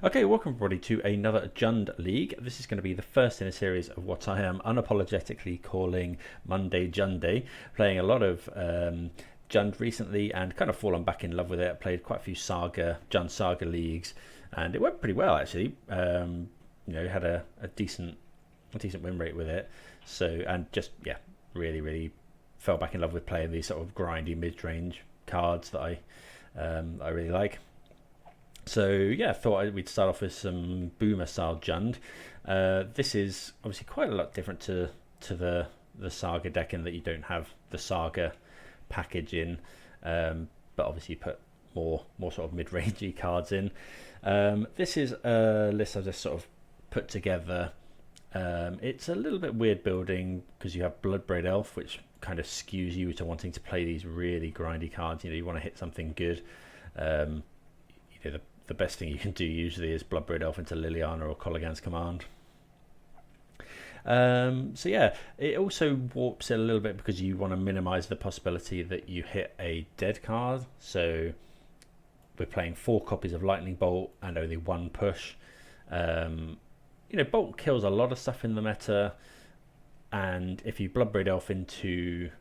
Okay, welcome everybody to another Jund League. This is going to be the first in a series of what I am unapologetically calling Monday Junday. Playing a lot of Jund recently and kind of fallen back in love with it. I played quite a few Jund Saga leagues, and it went pretty well actually. Had a decent win rate with it. So and just really fell back in love with playing these sort of grindy mid-range cards that I really like. So yeah, I thought we'd start off with some Boomer style Jund. This is obviously quite a lot different to the Saga deck in that you don't have the Saga package in, but obviously you put more sort of mid-rangey cards in. This is a list I've just sort of put together. It's a little bit weird building because you have Bloodbraid Elf, which kind of skews you to wanting to play these really grindy cards. You want to hit something good. The best thing you can do usually is Bloodbraid Elf into Liliana or Kolaghan's Command. So yeah, it also warps it a little bit because you want to minimize the possibility that you hit a dead card. So we're playing 4 copies of Lightning Bolt and only 1 push. Bolt kills a lot of stuff in the meta, and if you Bloodbraid Elf into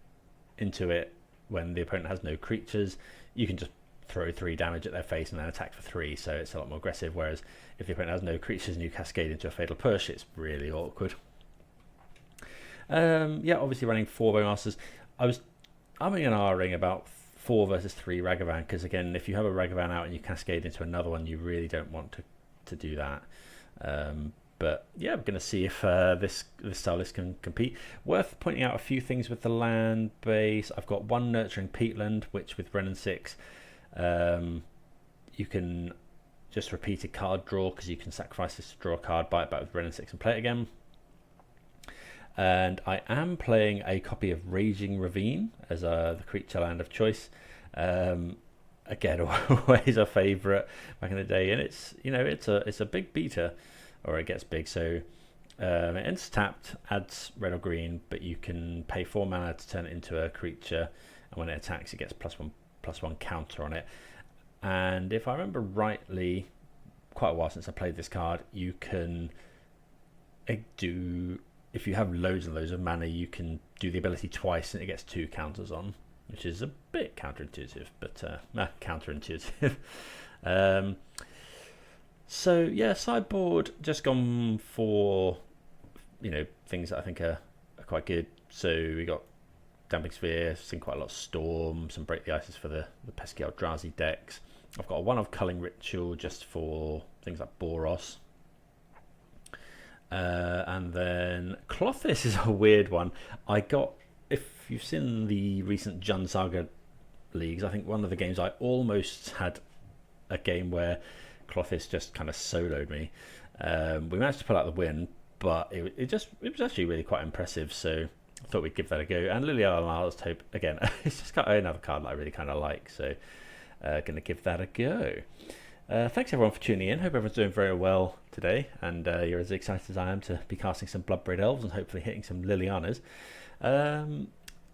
it when the opponent has no creatures, you can just throw 3 damage at their face and then attack for 3, so it's a lot more aggressive. Whereas if the opponent has no creatures and you cascade into a fatal push, it's really awkward. Obviously running 4 Bowmasters. I was umming and ahhing about 4 versus 3 Ragavan, because again, if you have a Ragavan out and you cascade into another one, you really don't want to do that. But yeah, I'm going to see if this style list can compete. Worth pointing out a few things with the land base. I've got 1 Nurturing Peatland, which with Brennan 6, you can just repeat a card draw because you can sacrifice this to draw a card, buy it back with Brennan 6 and play it again. And I am playing a copy of Raging Ravine as the creature land of choice. Again, always a favourite back in the day, and it's a big beater, or it gets big. So it ends tapped, adds red or green, but you can pay 4 mana to turn it into a creature, and when it attacks, it gets +1/+1 counter on it. And if I remember rightly, quite a while since I played this card, you can do, if you have loads and loads of mana, you can do the ability twice and it gets 2 counters on, which is a bit counterintuitive, but counterintuitive. So yeah, sideboard just gone for things that I think are quite good. So we got Damping Sphere, seen quite a lot of Storm, some Break the Ices for the pesky Eldrazi decks. I've got a 1 of Culling Ritual just for things like Boros. And then Clothis is a weird one. If you've seen the recent Jund Saga leagues, I think one of the games I almost had a game where Clothis just kind of soloed me. We managed to pull out the win, but it was actually really quite impressive, so I thought we'd give that a go. And Liliana Last Hope, again, it's just got another card that I really kind of like, so going to give that a go. Thanks everyone for tuning in. Hope everyone's doing very well today, and you're as excited as I am to be casting some Bloodbraid Elves and hopefully hitting some Lilianas.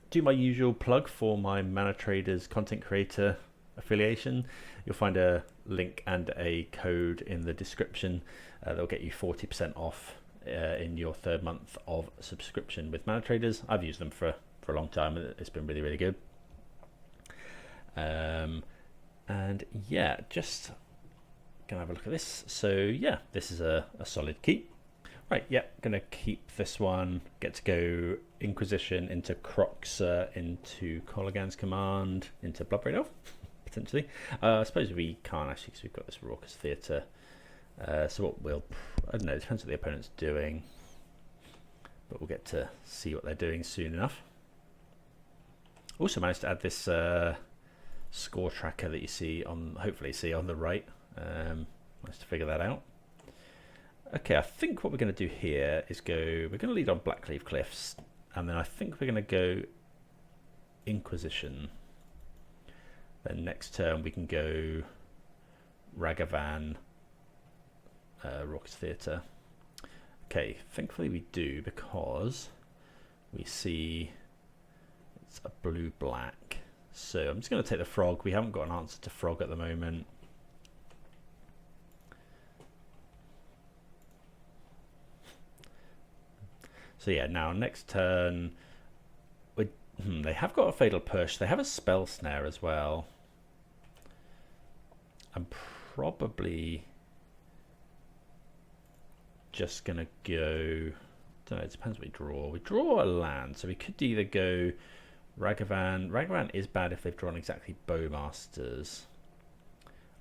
Do my usual plug for my Manatraders Content Creator affiliation. You'll find a link and a code in the description that'll get you 40% off in your 3rd month of subscription with Manatraders. I've used them for a long time, and it's been really good. And yeah, just gonna have a look at this. So yeah, this is a solid keep. Right, yeah, gonna keep this one. Get to go Inquisition into Croxer, into Kolaghan's Command, into Bloodbraid Elf, potentially. I suppose we can't actually because we've got this Raucous Theatre. So what I don't know, it depends what the opponent's doing, but we'll get to see what they're doing soon enough. Also managed to add this score tracker that you hopefully see on the right. Nice to figure that out. Okay, I think what we're going to do here is we're going to lead on Blackcleave Cliffs, and then I think we're going to go Inquisition. Then next turn we can go Ragavan, Raucous Theatre. Okay, thankfully we do, because we see it's a blue-black. So I'm just going to take the Frog. We haven't got an answer to Frog at the moment. So yeah, now next turn, they have got a Fatal Push. They have a Spell Snare as well. I'm probably just going to go... I don't know, it depends what we draw. We draw a land, so we could either go Ragavan. Ragavan is bad if they've drawn exactly Bowmasters.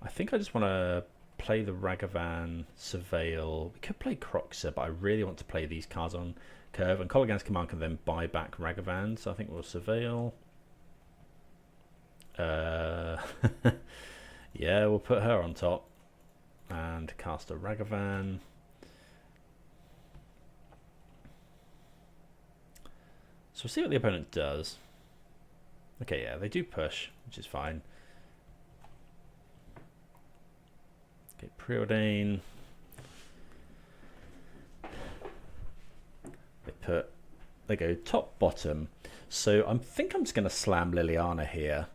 I think I just want to play the Ragavan, Surveil. We could play Croxer, but I really want to play these cards on curve. And Kolaghan's Command can then buy back Ragavan, so I think we'll Surveil. Yeah, we'll put her on top and cast a Ragavan. So we'll see what the opponent does. Okay, yeah, they do push, which is fine. Okay, Preordain. They go top, bottom. So I think I'm just going to slam Liliana here,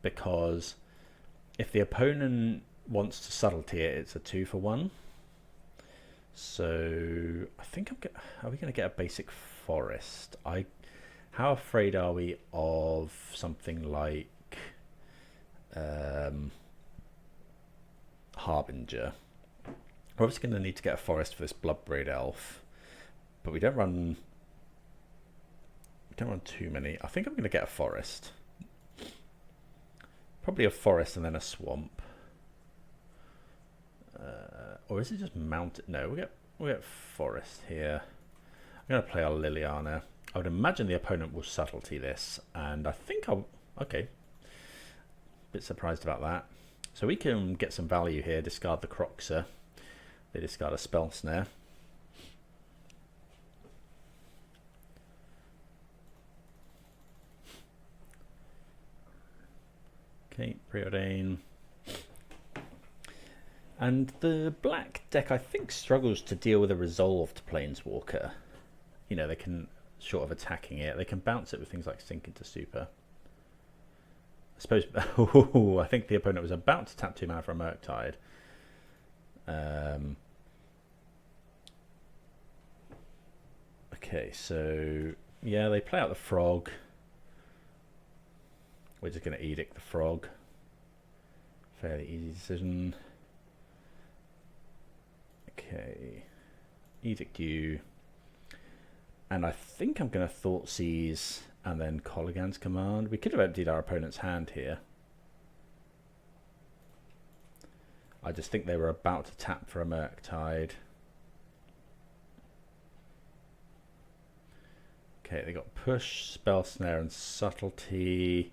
because if the opponent wants to subtlety it, it's a 2-for-1. So I think are we going to get a basic forest? How afraid are we of something like Harbinger? We're obviously going to need to get a forest for this Bloodbraid Elf, but we don't run too many. I think I'm going to get a forest. Probably a forest and then a swamp. Or is it just mounted? No, we'll get forest here. I'm going to play our Liliana. I would imagine the opponent will subtlety this, and I think okay. Bit surprised about that. So we can get some value here, discard the Croxer. They discard a Spell Snare. Okay, Preordain. And the black deck, I think, struggles to deal with a resolved Planeswalker. You know, they can, short of attacking it, they can bounce it with things like Sink into Super. I suppose, I think the opponent was about to tap 2 mana for a Murktide. Okay, so, yeah, they play out the Frog. We're just going to Edict the Frog. Fairly easy decision. Okay, Edict you. And I think I'm going to Thoughtseize and then Kolaghan's Command. We could have emptied our opponent's hand here. I just think they were about to tap for a Murktide. Okay, they got Push, Spell Snare and Subtlety.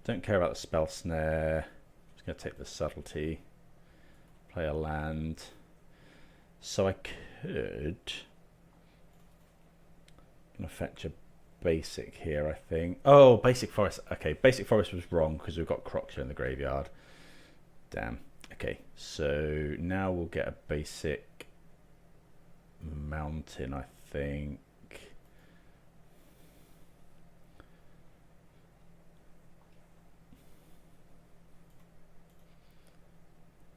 Don't care about the Spell Snare. Just going to take the Subtlety. Play a land. So I could... I'm going to fetch a basic here, I think. Oh, Basic Forest. Okay, Basic Forest was wrong because we've got Croxer in the graveyard. Damn. Okay, so now we'll get a basic Mountain, I think.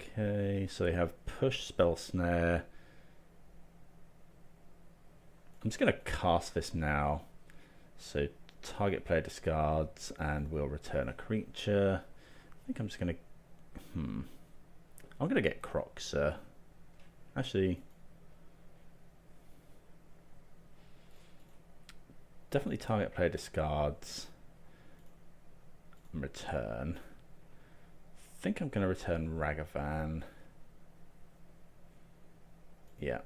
Okay, so they have Push, Spell Snare. I'm just going to cast this now. So target player discards and we'll return a creature. I think I'm just going to... I'm going to get Croxer. Actually... definitely target player discards and return. I think I'm going to return Ragavan. Yeah.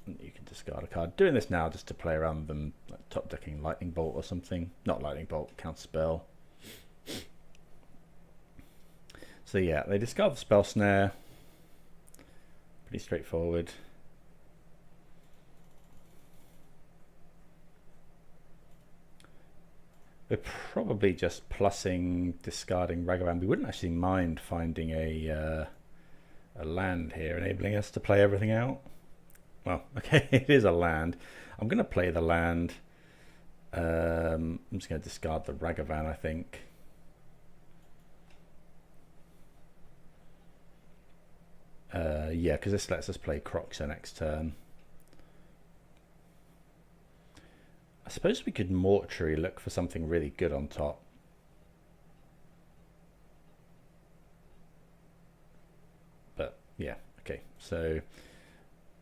You can discard a card. Doing this now just to play around them, like top decking Lightning Bolt or something. Not Lightning Bolt, Counterspell. So yeah, they discard the Spell Snare. Pretty straightforward. We're probably just plussing, discarding Ragavan. We wouldn't actually mind finding a land here, enabling us to play everything out. Well, okay, it is a land. I'm going to play the land. I'm just going to discard the Ragavan, I think. Yeah, because this lets us play Croxer next turn. I suppose we could Mortuary look for something really good on top. But yeah, okay. So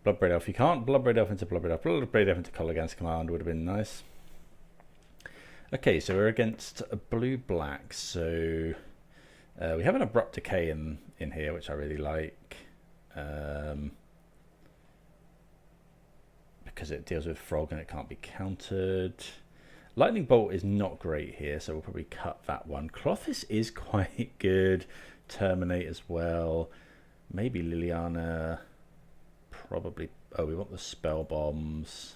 Bloodbraid Elf, you can't. Bloodbraid Elf into Bloodbraid Elf. Bloodbraid Elf into Colorgan's Command would have been nice. Okay, so we're against a blue-black. So we have an Abrupt Decay in here, which I really like. Because it deals with Frog and it can't be countered. Lightning Bolt is not great here, so we'll probably cut that one. Clothis is quite good. Terminate as well. Maybe Liliana. Probably. Oh, we want the Spell Bombs.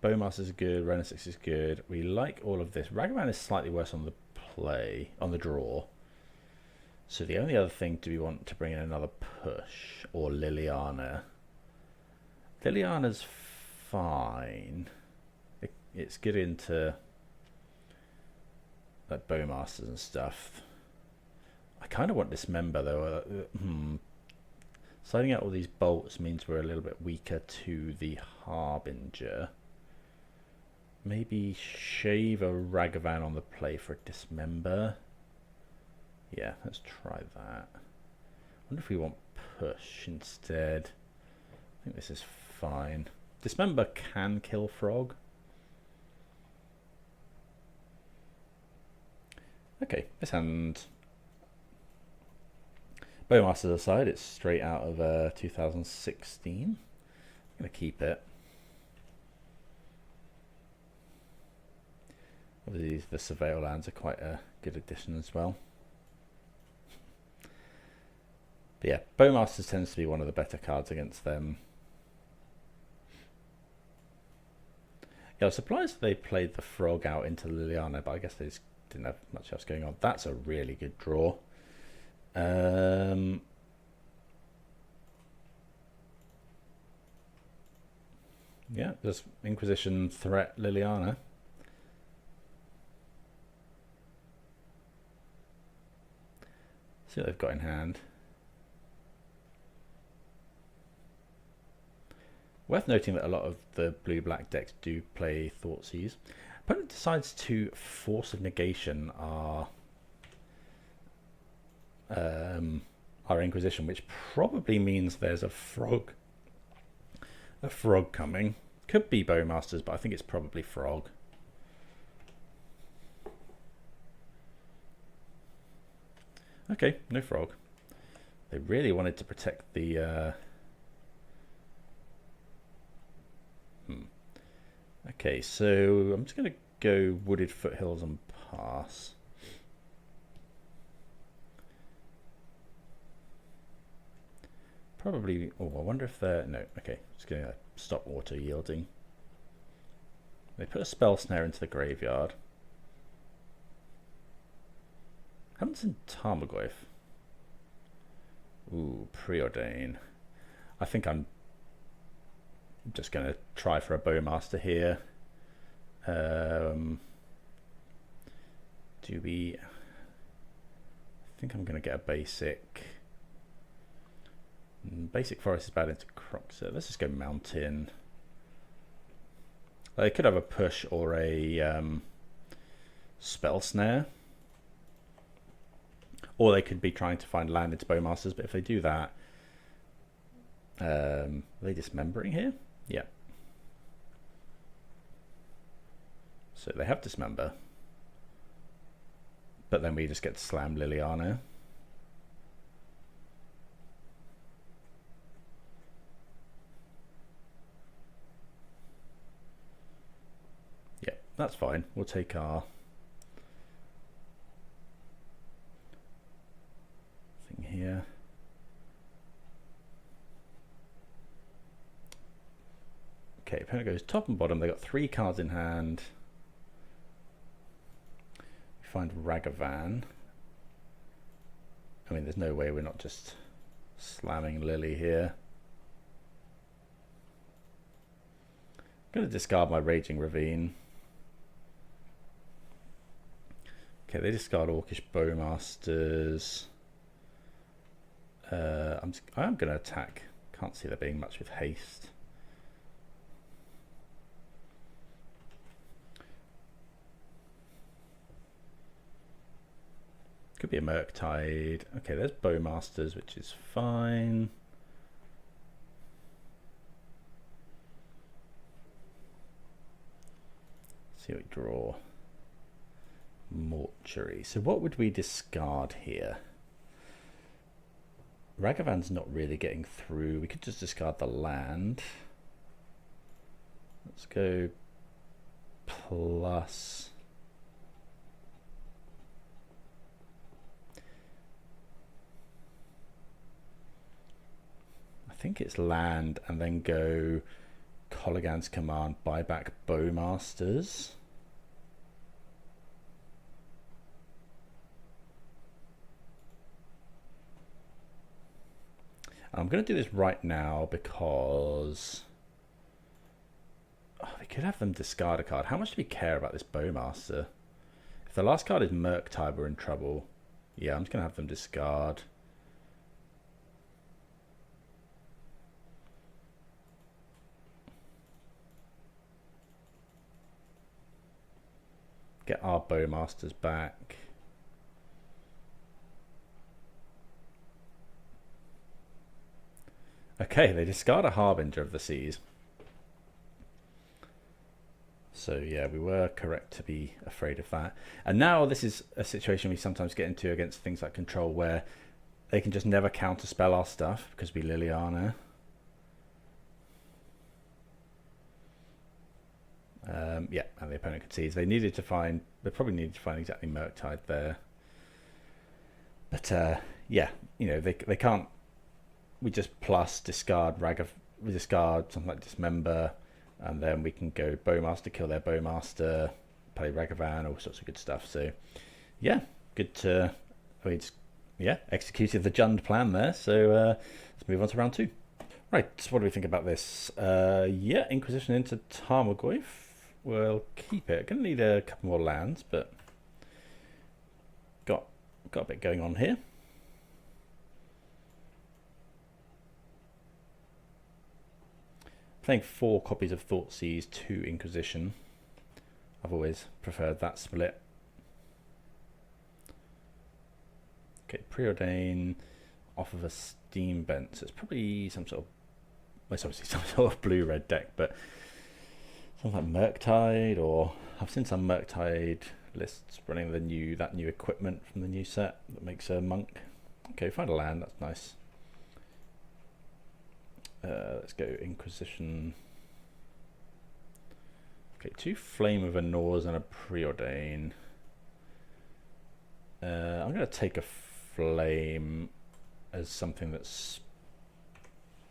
Bowmaster is good. Renaissance is good. We like all of this. Ragavan is slightly worse on the play, on the draw. So the only other thing, do we want to bring in another push or Liliana? Liliana's fine. It's good into like Bowmasters and stuff. I kind of want Dismember though. Sliding out all these bolts means we're a little bit weaker to the Harbinger. Maybe shave a Ragavan on the play for a Dismember. Yeah, let's try that. I wonder if we want push instead. I think this is fine. Dismember can kill Frog. Okay, this hand. Bowmasters aside, it's straight out of 2016. I'm going to keep it. Obviously, the Surveil lands are quite a good addition as well. But yeah, Bowmasters tends to be one of the better cards against them. Yeah, I was surprised they played the Frog out into Liliana, but I guess they just didn't have much else going on. That's a really good draw. Yeah, does Inquisition threat Liliana? See what they've got in hand. Worth noting that a lot of the blue-black decks do play Thoughtseize. Opponent decides to Force of Negation our Inquisition, which probably means there's a frog coming. Could be Bowmasters, but I think it's probably Frog. Okay, no Frog. They really wanted to protect the Okay, so I'm just going to go Wooded Foothills and pass. Probably, oh, I wonder if they're, no, okay, just going to stop auto yielding. They put a Spell Snare into the graveyard. Haven't seen Tarmogoyf. Ooh, Preordain. I think I'm just going to try for a Bowmaster here. Do we... I think I'm going to get a basic. Basic Forest is bad into Croxer. Let's just go Mountain. They could have a push or a Spell Snare. Or they could be trying to find land into Bowmasters, but if they do that, are they dismembering here? Yeah. So they have Dismember. But then we just get to slam Liliana. Yeah, that's fine. We'll take our thing here. Okay, opponent goes top and bottom. They got 3 cards in hand. We find Ragavan. I mean, there's no way we're not just slamming Lily here. I'm going to discard my Raging Ravine. Okay, they discard Orcish Bowmasters. I'm going to attack. Can't see there being much with haste. Could be a Murktide. Okay, there's Bowmasters, which is fine. Let's see what we draw. Mortuary. So what would we discard here? Ragavan's not really getting through. We could just discard the land. Let's go plus. I think it's land and then go Colligan's Command, buy back Bowmasters. I'm going to do this right now because we could have them discard a card. How much do we care about this Bowmaster? If the last card is Murktide, we're in trouble. Yeah, I'm just going to have them discard. Get our Bowmasters back. Okay, they discard a Harbinger of the Seas. So yeah, we were correct to be afraid of that. And now this is a situation we sometimes get into against things like Control, where they can just never counterspell our stuff because we Liliana. Yeah, and the opponent could seize. They probably needed to find exactly Murktide there. But yeah, you know, they can't. We just plus discard we discard something like Dismember, and then we can go Bowmaster, kill their Bowmaster, play Ragavan, all sorts of good stuff. So yeah, good to executed the Jund plan there. So let's move on to round 2. Right, so what do we think about this? Yeah, Inquisition into Tarmogoyf. We'll keep it. Gonna need a couple more lands, but got a bit going on here. Playing 4 copies of Thoughtseize, 2 Inquisition. I've always preferred that split. Okay, Preordain off of a Steam Bent. So it's probably some sort of, well, it's obviously some sort of blue-red deck, but something like Murktide, or I've seen some Murktide lists running that new equipment from the new set that makes a monk. Okay, find a land, that's nice. Let's go Inquisition. Okay, 2 Flame of Anors and a Preordain. I'm going to take a Flame as something that's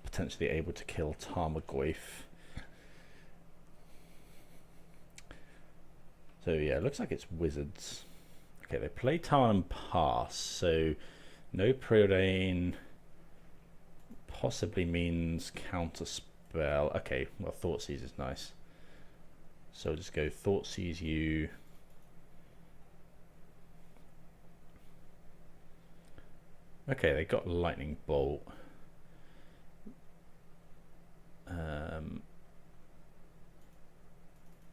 potentially able to kill Tarmogoyf. So yeah, it looks like it's Wizards. Okay, they play Tarn and pass, so no Preordain. Possibly means counterspell. Okay, well, Thoughtseize is nice. So I'll just go Thoughtseize you. Okay, they got Lightning Bolt.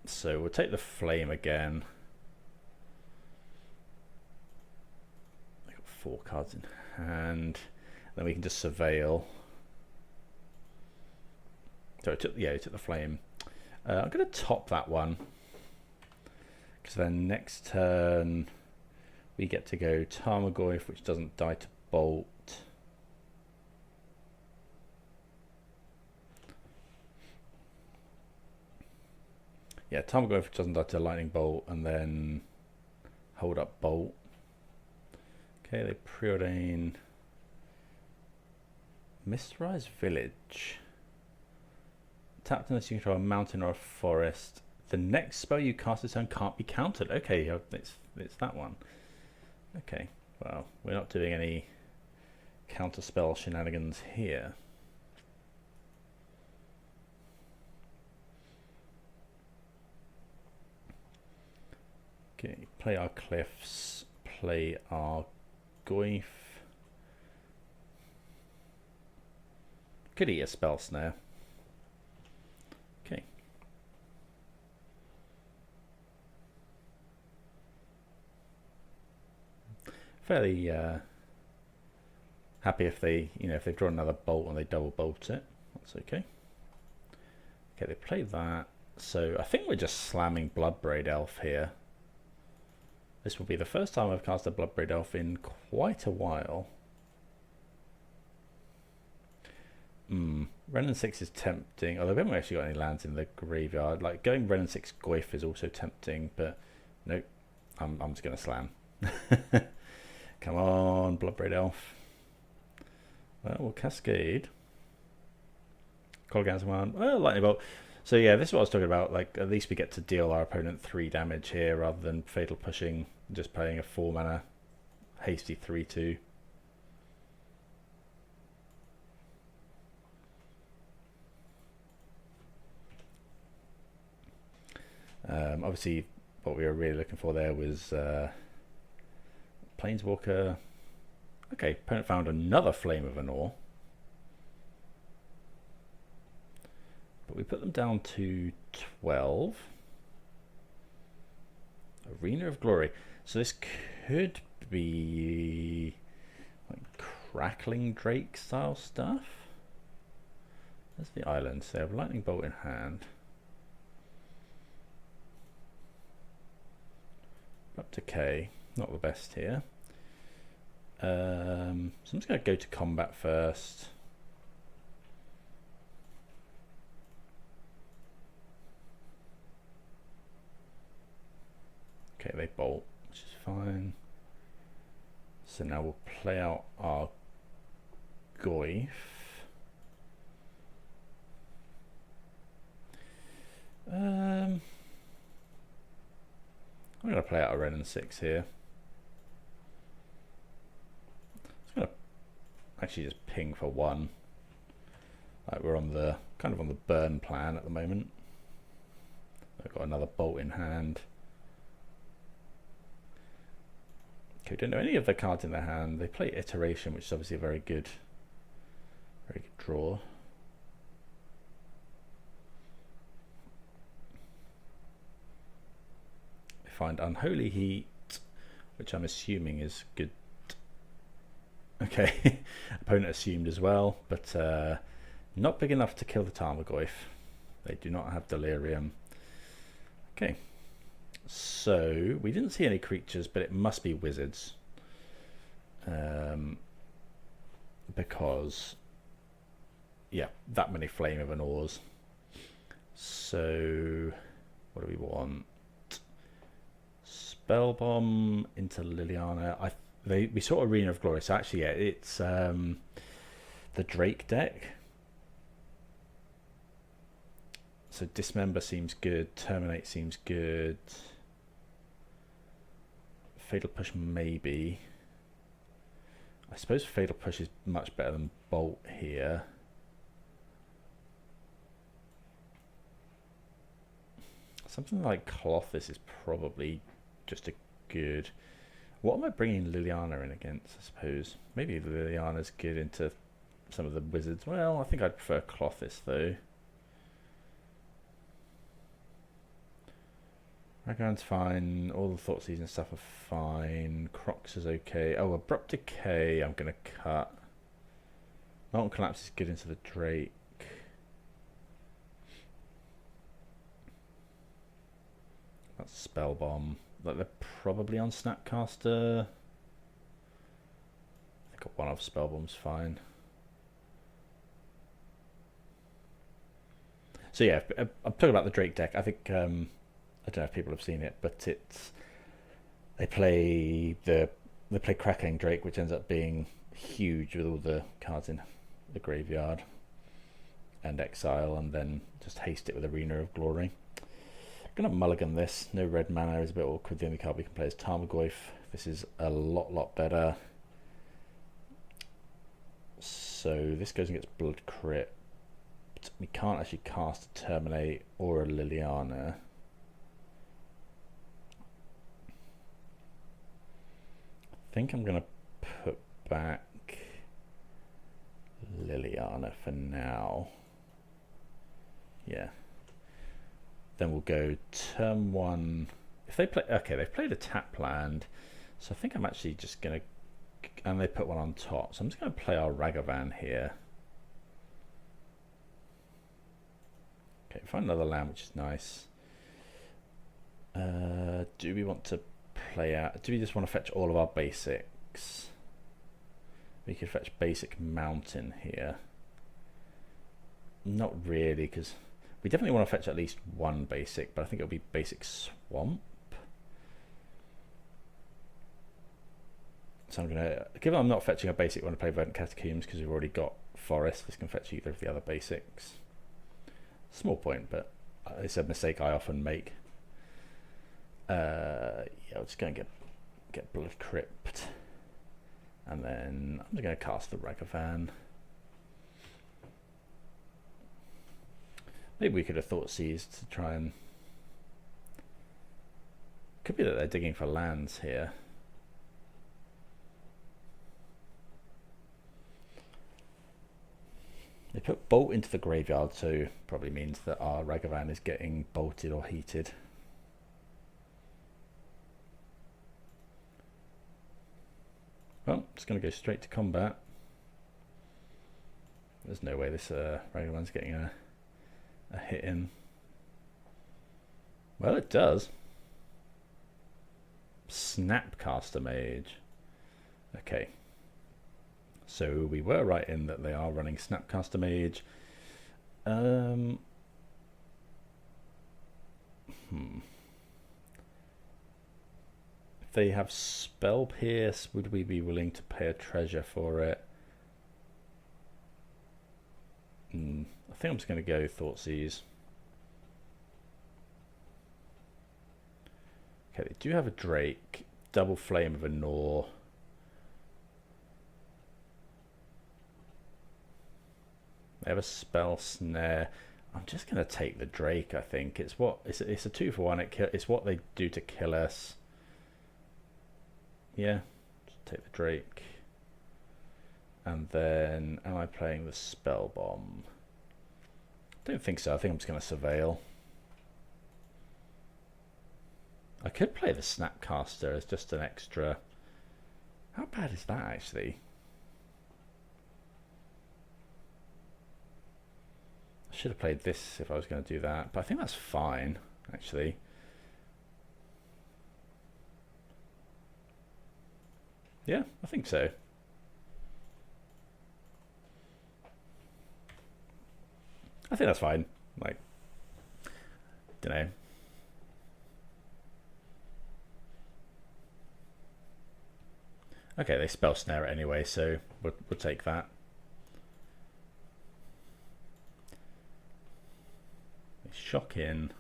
So we'll take the Flame again. I got 4 cards in hand. Then we can just Surveil. So it took the Flame. I'm going to top that one, because then next turn we get to go Tarmogoyf, which doesn't die to Bolt. Yeah, Tarmogoyf doesn't die to Lightning Bolt, and then hold up Bolt. Okay, they Preordain. Mysterized Village. Tapped unless you control a mountain or a forest. The next spell you cast this turn can't be countered. Okay, it's that one. Okay, well, we're not doing any counter spell shenanigans here. Okay, play our Cliffs, play our Goyf. Could eat a Spell Snare. Okay. Fairly happy if they, if they draw another bolt and they double bolt it. That's okay. Okay, they play that. So I think we're just slamming Bloodbraid Elf here. This will be the first time I've cast a Bloodbraid Elf in quite a while. Ren and 6 is tempting, although we haven't actually got any lands in the graveyard. Like going Ren and 6 Goyf is also tempting, but nope, I'm just going to slam. Come on, Bloodbraid Elf. Well, we'll Cascade. Colgan's one. Well, Lightning Bolt. So yeah, this is what I was talking about. Like, at least we get to deal our opponent 3 damage here rather than Fatal Pushing, just playing a 4 mana hasty 3/2. Obviously, what we were really looking for there was Planeswalker. Okay, opponent found another Flame of Anor. But we put them down to 12. Arena of Glory. So this could be like Crackling Drake style stuff. There's the islands. They have Lightning Bolt in hand. Up to K. Not the best here. So I'm just going to go to combat first. Okay, they bolt, which is fine. So now we'll play out our Goyf. I'm going to play out a Ren and 6 here. I'm going to actually just ping for 1. Like we're on the kind of on the burn plan at the moment. I've got another bolt in hand. Okay, we don't know any of the cards in their hand. They play Iteration, which is obviously a very good draw. They find Unholy Heat, which I'm assuming is good. Okay, opponent assumed as well, but not big enough to kill the Tarmogoyf. They do not have Delirium. Okay. So we didn't see any creatures, but it must be wizards, because yeah, that many Flame of Anors. So what do we want? Spellbomb into Liliana. We saw Arena of Glory, so actually yeah, it's the Drake deck. So Dismember seems good, Terminate seems good. Fatal Push maybe. I suppose Fatal Push is much better than Bolt here. Something like Colossus is probably just a good... What am I bringing Liliana in against, I suppose? Maybe Liliana's good into some of the wizards. Well, I think I'd prefer Colossus though. Ragran's fine, all the Thoughtseizing stuff are fine, Crocs is okay. Oh, Abrupt Decay I'm going to cut. Molten Collapse is good into the Drake. That's Spellbomb. Like they're probably on Snapcaster. I think one of Spellbomb's fine. So yeah, I'm talking about the Drake deck. I think... I don't know if people have seen it, but they play Crackling Drake, which ends up being huge with all the cards in the graveyard and exile, and then just haste it with Arena of Glory. I'm gonna mulligan this. No red mana is a bit awkward. The only card we can play is Tarmogoyf. This is a lot better. So this goes against Blood Crypt. We can't actually cast a Terminate or a Liliana. think I'm going to put back Liliana for now. Yeah. Then we'll go turn 1. If they play, okay, they've played a tap land, so I think I'm actually just going to, and they put one on top, so I'm just going to play our Ragavan here. Okay, find another land, which is nice. Do we want to play out, do we just want to fetch all of our basics? We could fetch basic mountain here. Not really, because we definitely want to fetch at least one basic, but I think it'll be basic swamp. So I'm going to, given I'm not fetching a basic, I want to play Verdant Catacombs because we've already got forest. This can fetch either of the other basics. Small point, but it's a mistake I often make. Yeah, I'm just going to get Blood Crypt, and then I'm just going to cast the Ragavan. Maybe we could have thought seized to try and. Could be that they're digging for lands here. They put bolt into the graveyard, so probably means that our Ragavan is getting bolted or heated. Well, it's going to go straight to combat. There's no way this Ragavan's getting a hit in. Well, it does. Snapcaster Mage. Okay. So we were right in that they are running Snapcaster Mage. If they have Spell Pierce, would we be willing to pay a treasure for it? I think I'm just going to go Thoughtseize. Okay, they do have a Drake, double Flame of Anor. They have a Spell Snare. I'm just going to take the Drake, I think. It's what it's a 2-for-1. It's what they do to kill us. Yeah, just take the Drake. And then, am I playing the Spell Bomb? Don't think so. I think I'm just going to Surveil. I could play the Snapcaster as just an extra. How bad is that, actually? I should have played this if I was going to do that, but I think that's fine, actually. Yeah, I think so. I think that's fine. Like, don't know. Okay, they spell snare it anyway, so we'll take that. They shock in.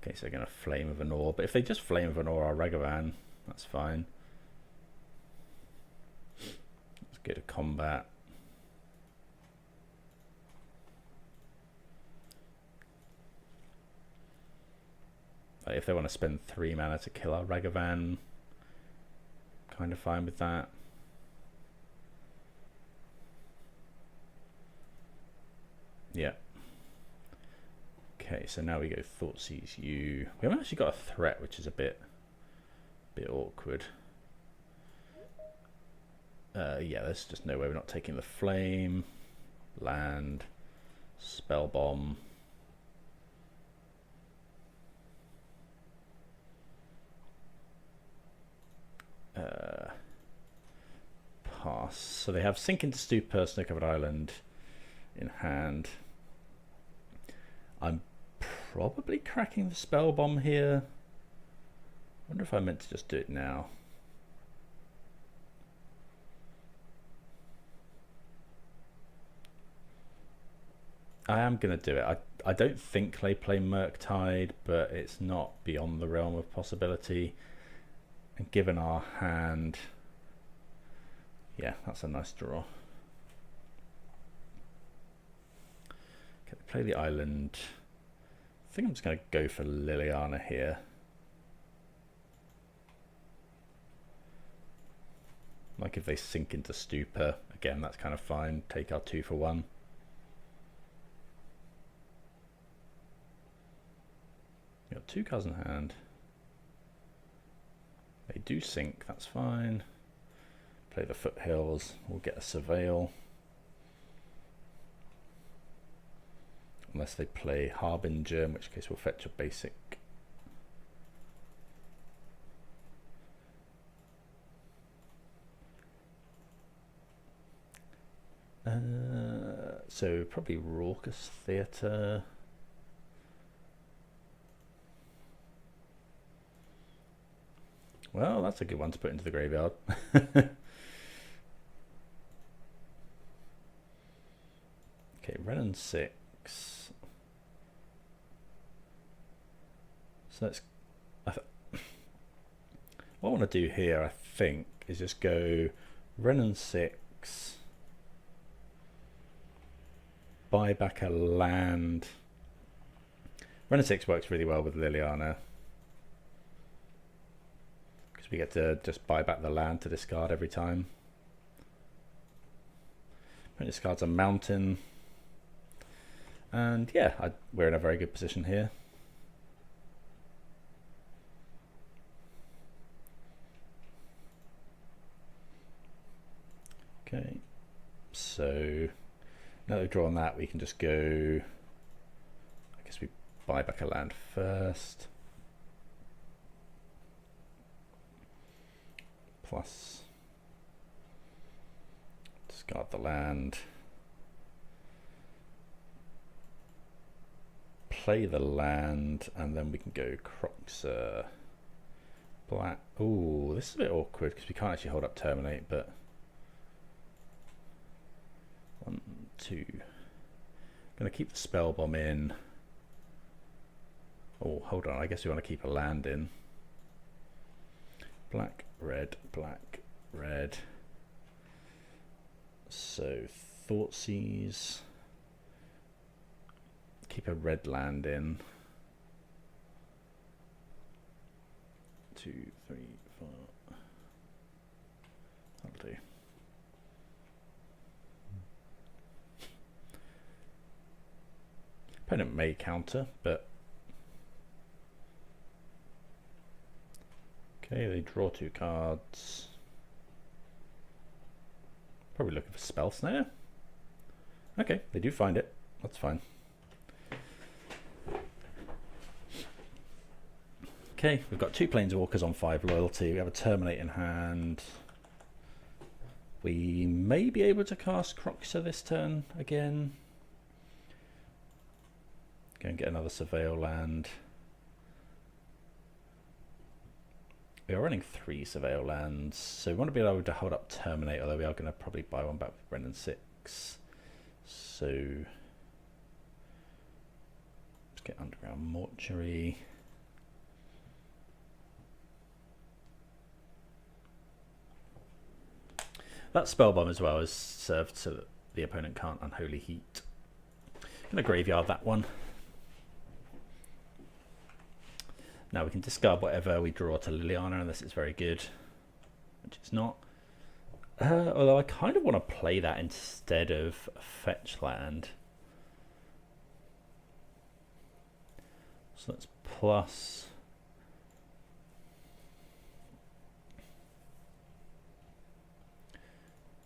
Okay, so they're going to Flame of Anor, but if they just Flame of Anor our Ragavan, that's fine. Let's go to combat. If they want to spend 3 mana to kill our Ragavan, kind of fine with that. Yeah. Okay, so now we go Thoughtseize you. We haven't actually got a threat, which is a bit awkward. Yeah, there's just no way we're not taking the flame. Land. Spell bomb. Pass. So they have Sink into Stupor, Snow-Covered Island in hand. I'm probably cracking the Spell Bomb here. I wonder if I meant to just do it now. I am going to do it. I don't think they play Murktide, but it's not beyond the realm of possibility. And given our hand, yeah, that's a nice draw. Okay, play the island. I think I'm just going to go for Liliana here. Like if they sink into stupor, again, that's kind of fine. Take our 2 for 1. We've got 2 cards in hand. They do sink, that's fine. Play the Foothills, we'll get a Surveil. Unless they play Harbinger, in which case we'll fetch a basic. So probably Raucous Theatre. Well, that's a good one to put into the graveyard. Okay, Renin 6. So let's. What I want to do here, I think, is just go Renin 6. Buy back a land. Renin 6 works really well with Liliana. Because we get to just buy back the land to discard every time. It discards a mountain. And yeah, we're in a very good position here. Okay, so now that we've drawn that, we can just go, I guess we buy back a land first. Plus, discard the land. Play the land, and then we can go Croxer. Black. Ooh, this is a bit awkward because we can't actually hold up Terminate, but 1, 2. Gonna keep the Spell Bomb in. Oh, hold on. I guess we want to keep a land in. Black, red, black, red. So Thoughtseize. Keep a red land in. 2, 3, 4. That'll do. Opponent may counter, but okay, they draw 2 cards. Probably looking for Spell Snare. Okay, they do find it. That's fine. Okay, we've got 2 Planeswalkers on 5 loyalty. We have a Terminate in hand. We may be able to cast Croxer this turn again. Go and get another Surveil land. We are running 3 Surveil lands, so we want to be able to hold up Terminate, although we are going to probably buy one back with Renin 6. So let's get Underground Mortuary. That Spell Bomb as well is served so that the opponent can't Unholy Heat. I'm going to graveyard that one. Now we can discard whatever we draw to Liliana unless it's very good, which it's not. Although I kind of want to play that instead of a fetch land. So let's plus.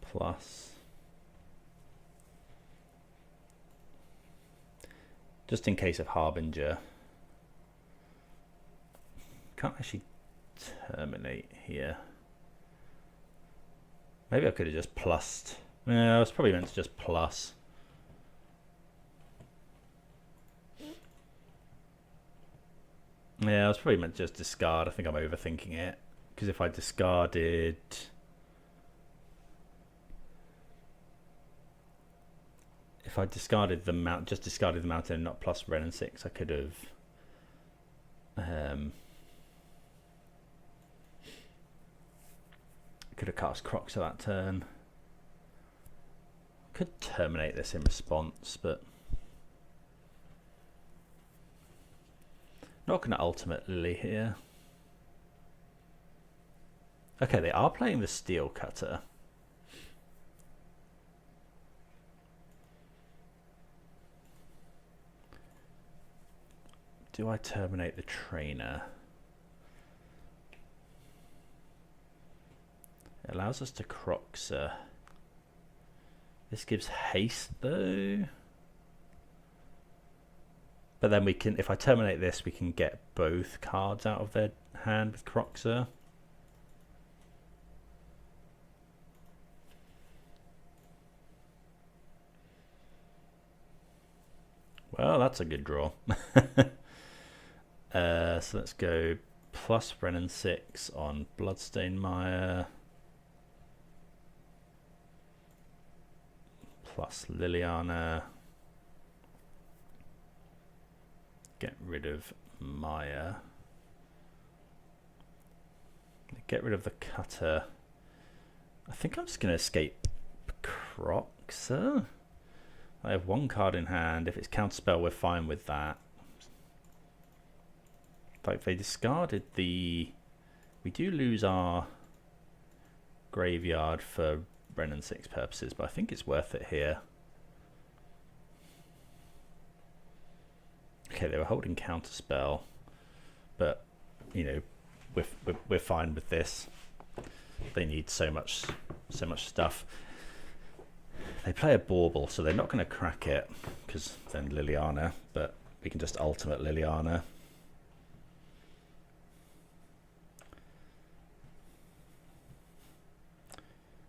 Plus. Just in case of Harbinger. Can't actually terminate here. Maybe I could have just plussed. Yeah, I was probably meant to just plus. Yeah, I was probably meant to just discard. I think I'm overthinking it. Because if I discarded... If I discarded the mount, just discarded the mountain and not plus Renin 6, I could have... Could have cast Croxer that turn. Could terminate this in response, but not going to Ultimate Lily here. Okay, they are playing the Steel Cutter. do I terminate the trainer? It allows us to Croxer. This gives haste though. But then we can, if I terminate this, we can get both cards out of their hand with Croxer. Well, that's a good draw. So let's go plus Brennan 6 on Bloodstained Mire. Plus Liliana. Get rid of Maya. Get rid of the cutter. I think I'm just going to escape Croxer. I have one card in hand. If it's counterspell, we're fine with that. Like they discarded the... We do lose our graveyard for Brennan 6 purposes, but I think it's worth it here. Okay, they were holding counterspell, but you know, we're fine with this. They need so much stuff. They play a bauble, so they're not going to crack it because then Liliana, but we can just ultimate Liliana.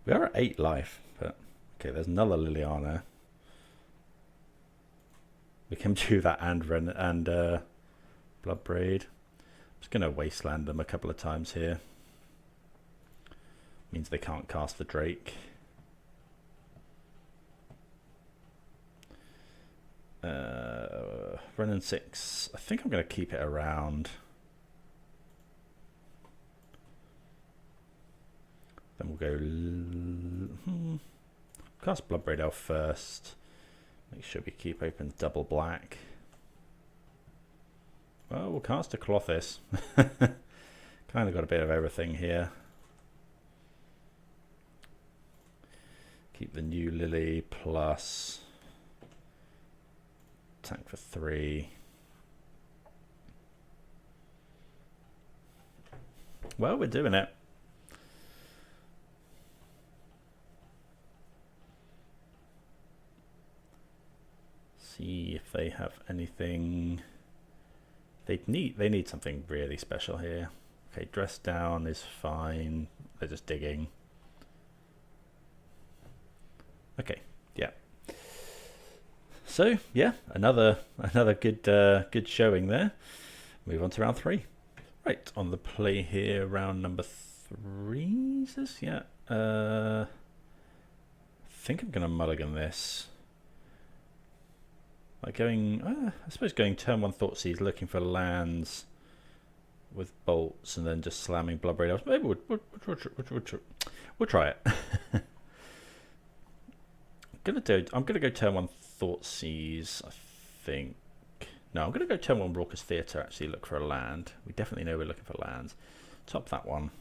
We are at 8 life, but okay, there's another Liliana. We can do that and Bloodbraid. I'm just going to wasteland them a couple of times here. Means they can't cast the Drake. Brennan 6. I think I'm going to keep it around. Then we'll go cast Bloodbraid Elf first. Make sure we keep open double black. Well, we'll cast a Colossus. Kind of got a bit of everything here. Keep the new Lily plus attack for 3. Well, we're doing it. See if they have anything. They need something really special here. Okay, dress down is fine. They're just digging. Okay, yeah. So yeah, another good showing there. Move on to round 3. Right, on the play here, round number 3 is this? Yeah. I think I'm gonna mulligan this. Like going, I suppose going turn 1 Thoughtseize, looking for lands with bolts, and then just slamming Bloodbraid Elves. Maybe we'll try it. I'm gonna go turn 1 Thoughtseize. I think. No, I'm gonna go turn 1 Raucous Theatre. Actually, look for a land. We definitely know we're looking for lands. Top that one.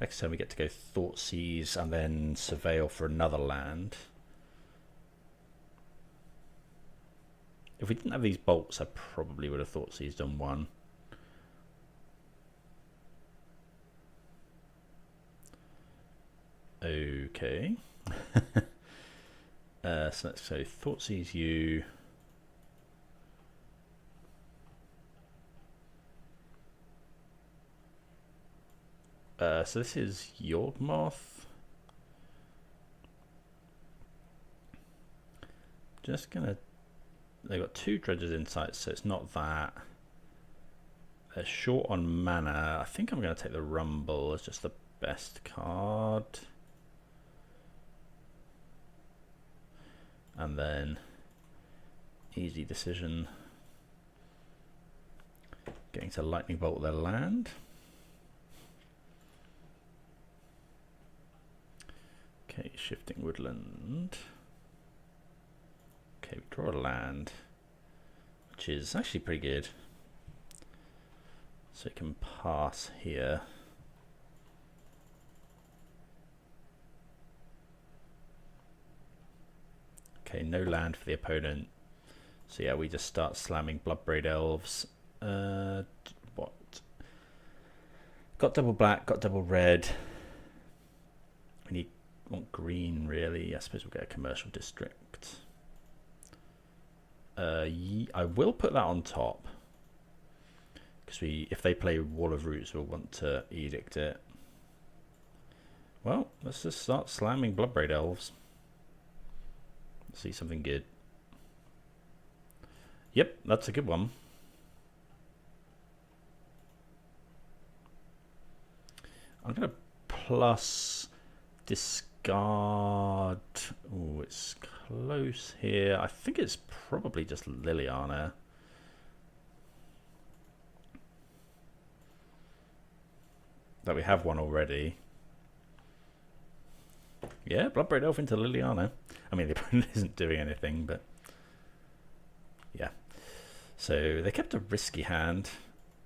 Next turn we get to go Thoughtseize and then Surveil for another land. If we didn't have these bolts, I probably would have Thoughtseized on 1. Okay. So let's say Thoughtseize you. So this is Yawg Moth. Just gonna. They've got 2 Dredger's Insights, so it's not that. They're short on mana. I think I'm going to take the Rumble as just the best card. And then easy decision. Getting to Lightning Bolt their land. Okay, shifting woodland. Okay, we draw a land, which is actually pretty good. So we can pass here. Okay, no land for the opponent. So yeah, we just start slamming Bloodbraid Elves What? Got double black, got double red. We want green, really. I suppose we'll get a commercial district. I will put that on top. Because if they play Wall of Roots, we'll want to edict it. Well, let's just start slamming Bloodbraid Elves. See something good. Yep, that's a good one. I'm going to plus discard. Oh, it's close here. I think it's probably just Liliana. That we have one already. Yeah, Bloodbraid Elf into Liliana. I mean, the opponent isn't doing anything, but yeah. So they kept a risky hand.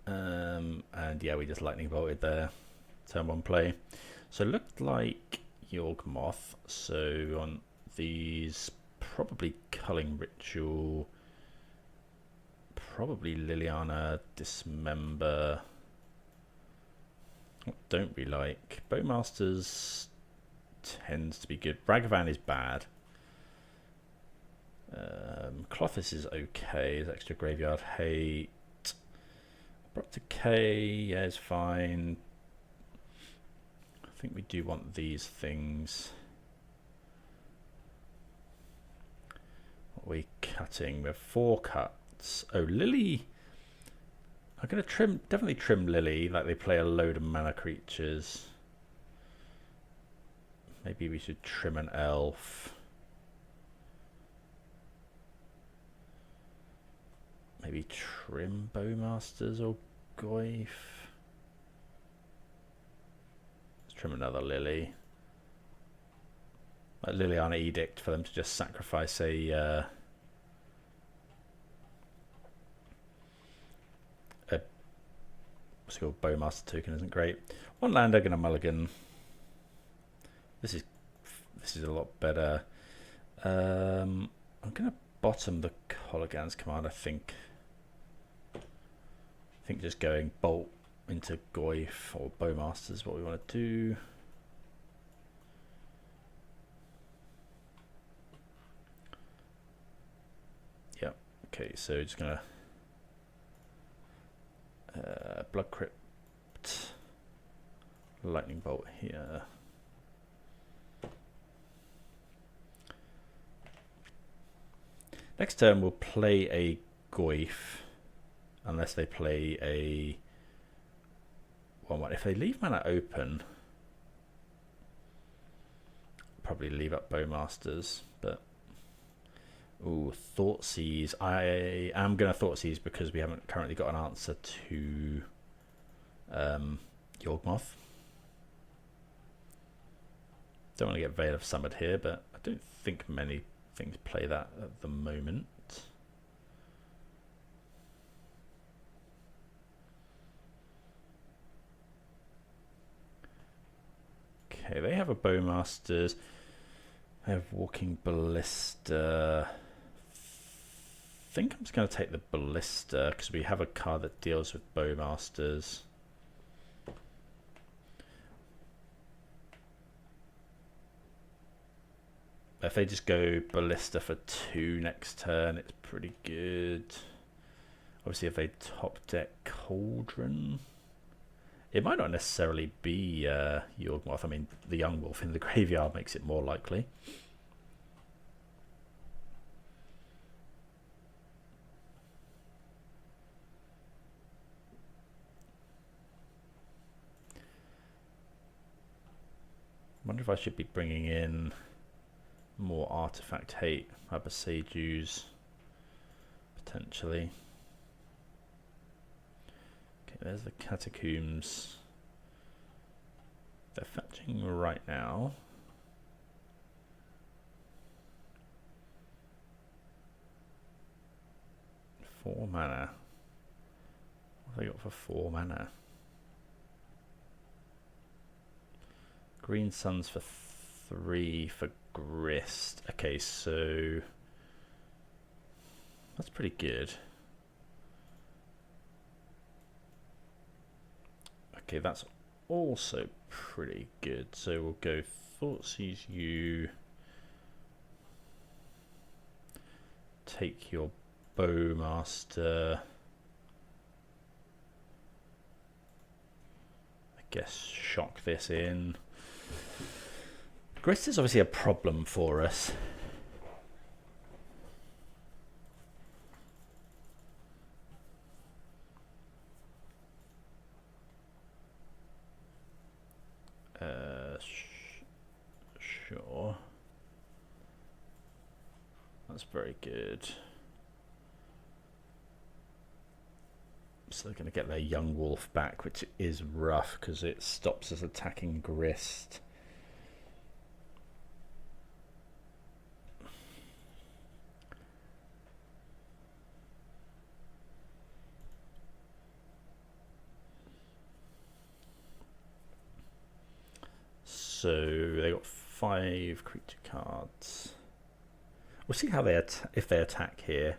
And yeah, we just lightning bolted there. Turn 1 play. So it looked like Yawg Moth. So on these, probably Culling Ritual. Probably Liliana, Dismember. Don't really like. Bowmasters tends to be good. Ragavan is bad. Clothis is okay. Is extra graveyard hate. Abrupt Decay, yeah, is fine. I think we do want these things. What are we cutting? We have 4 cuts. Oh, Lily. I'm going to definitely trim Lily, like they play a load of mana creatures. Maybe we should trim an elf. Maybe trim Bowmasters or Goyf. Let's trim another Lily. Like Liliana Edict for them to just sacrifice a what's it called? Bowmaster token isn't great. 1 lander, gonna mulligan. This is a lot better. I'm gonna bottom the Colligans command. I think just going bolt into Goyf or Bowmaster is what we want to do. Yeah. Okay. So just gonna Blood Crypt, Lightning Bolt here. Next turn we'll play a Goyf, unless they play a 1/1. If they leave mana open, probably leave up Bowmasters, but ooh, Thoughtseize. I am going to Thoughtseize because we haven't currently got an answer to Yawg Moth. Don't want to get Veil of Summit here, but I don't think many things play that at the moment. Okay, they have a Bowmasters. They have Walking Ballista. I think I'm just going to take the Ballista because we have a card that deals with Bowmasters. If they just go Ballista for 2 next turn, it's pretty good. Obviously, if they top deck Cauldron, it might not necessarily be Yawg Moth. I mean, the Young Wolf in the graveyard makes it more likely. I wonder if I should be bringing in more artifact hate, Abasejus, potentially. Okay, there's the Catacombs. They're fetching right now. Four mana. What have they got for 4 mana? Green Suns for 3 for Grist. Okay, so that's pretty good. Okay, that's also pretty good. So we'll go Thoughtseize you. Take your Bowmaster. I guess shock this in. Grist is obviously a problem for us. Sure. That's very good. So they're going to get their young wolf back, which is rough because it stops us attacking Grist. So they got 5 creature cards. We'll see how they if they attack here.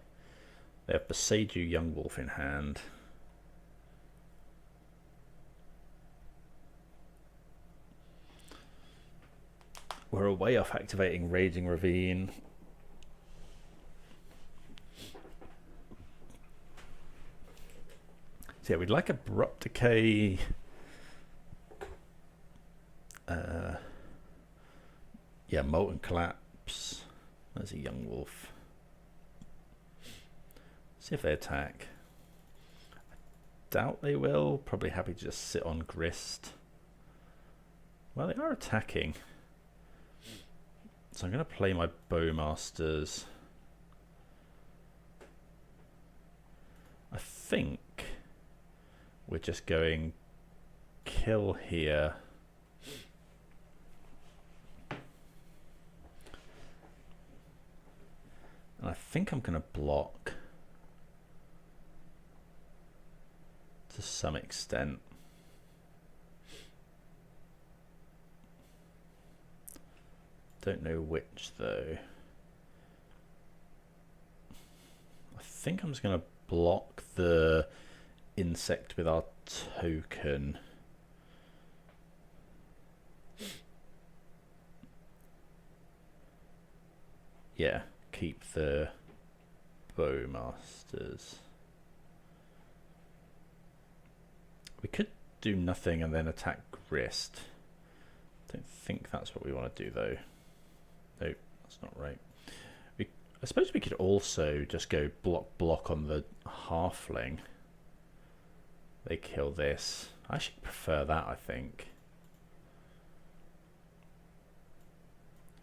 They have Beseiju Young Wolf in hand. We're a way off activating Raging Ravine. So yeah, we'd like Abrupt Decay. Yeah, Molten Collapse. There's a Young Wolf. See if they attack. I doubt they will. Probably happy to just sit on Grist. Well, they are attacking. So I'm going to play my Bowmasters. I think we're just going kill here. And I think I'm going to block to some extent. Don't know which though. I think I'm just going to block the insect with our token. Yeah, keep the Bowmasters. We could do nothing and then attack Grist. Don't think that's what we want to do though. Nope, that's not right. I suppose we could also just go block on the halfling. They kill this. I actually prefer that, I think.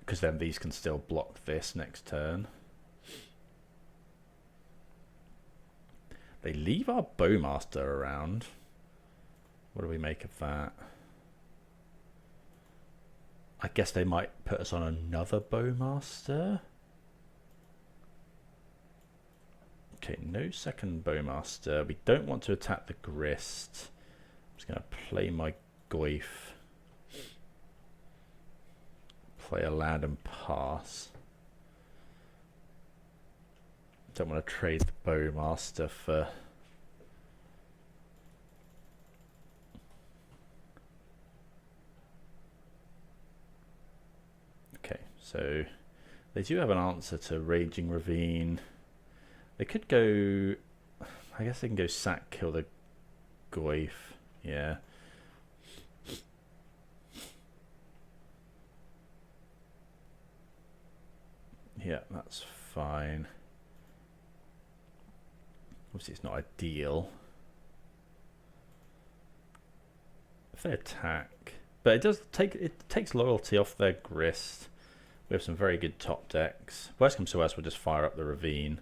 Because then these can still block this next turn. They leave our Bowmaster around. What do we make of that? I guess they might put us on another Bowmaster. Okay, no second Bowmaster. We don't want to attack the Grist. I'm just going to play my Goyf. Play a land and pass. Don't want to trade the Bowmaster for... Okay, so they do have an answer to Raging Ravine. They could go... I guess they can go sack, kill the Goyf. Yeah. Yeah, that's fine. Obviously it's not ideal. If they attack... But it takes loyalty off their Grist. We have some very good top decks. Worst comes to worst, we'll just fire up the Ravine.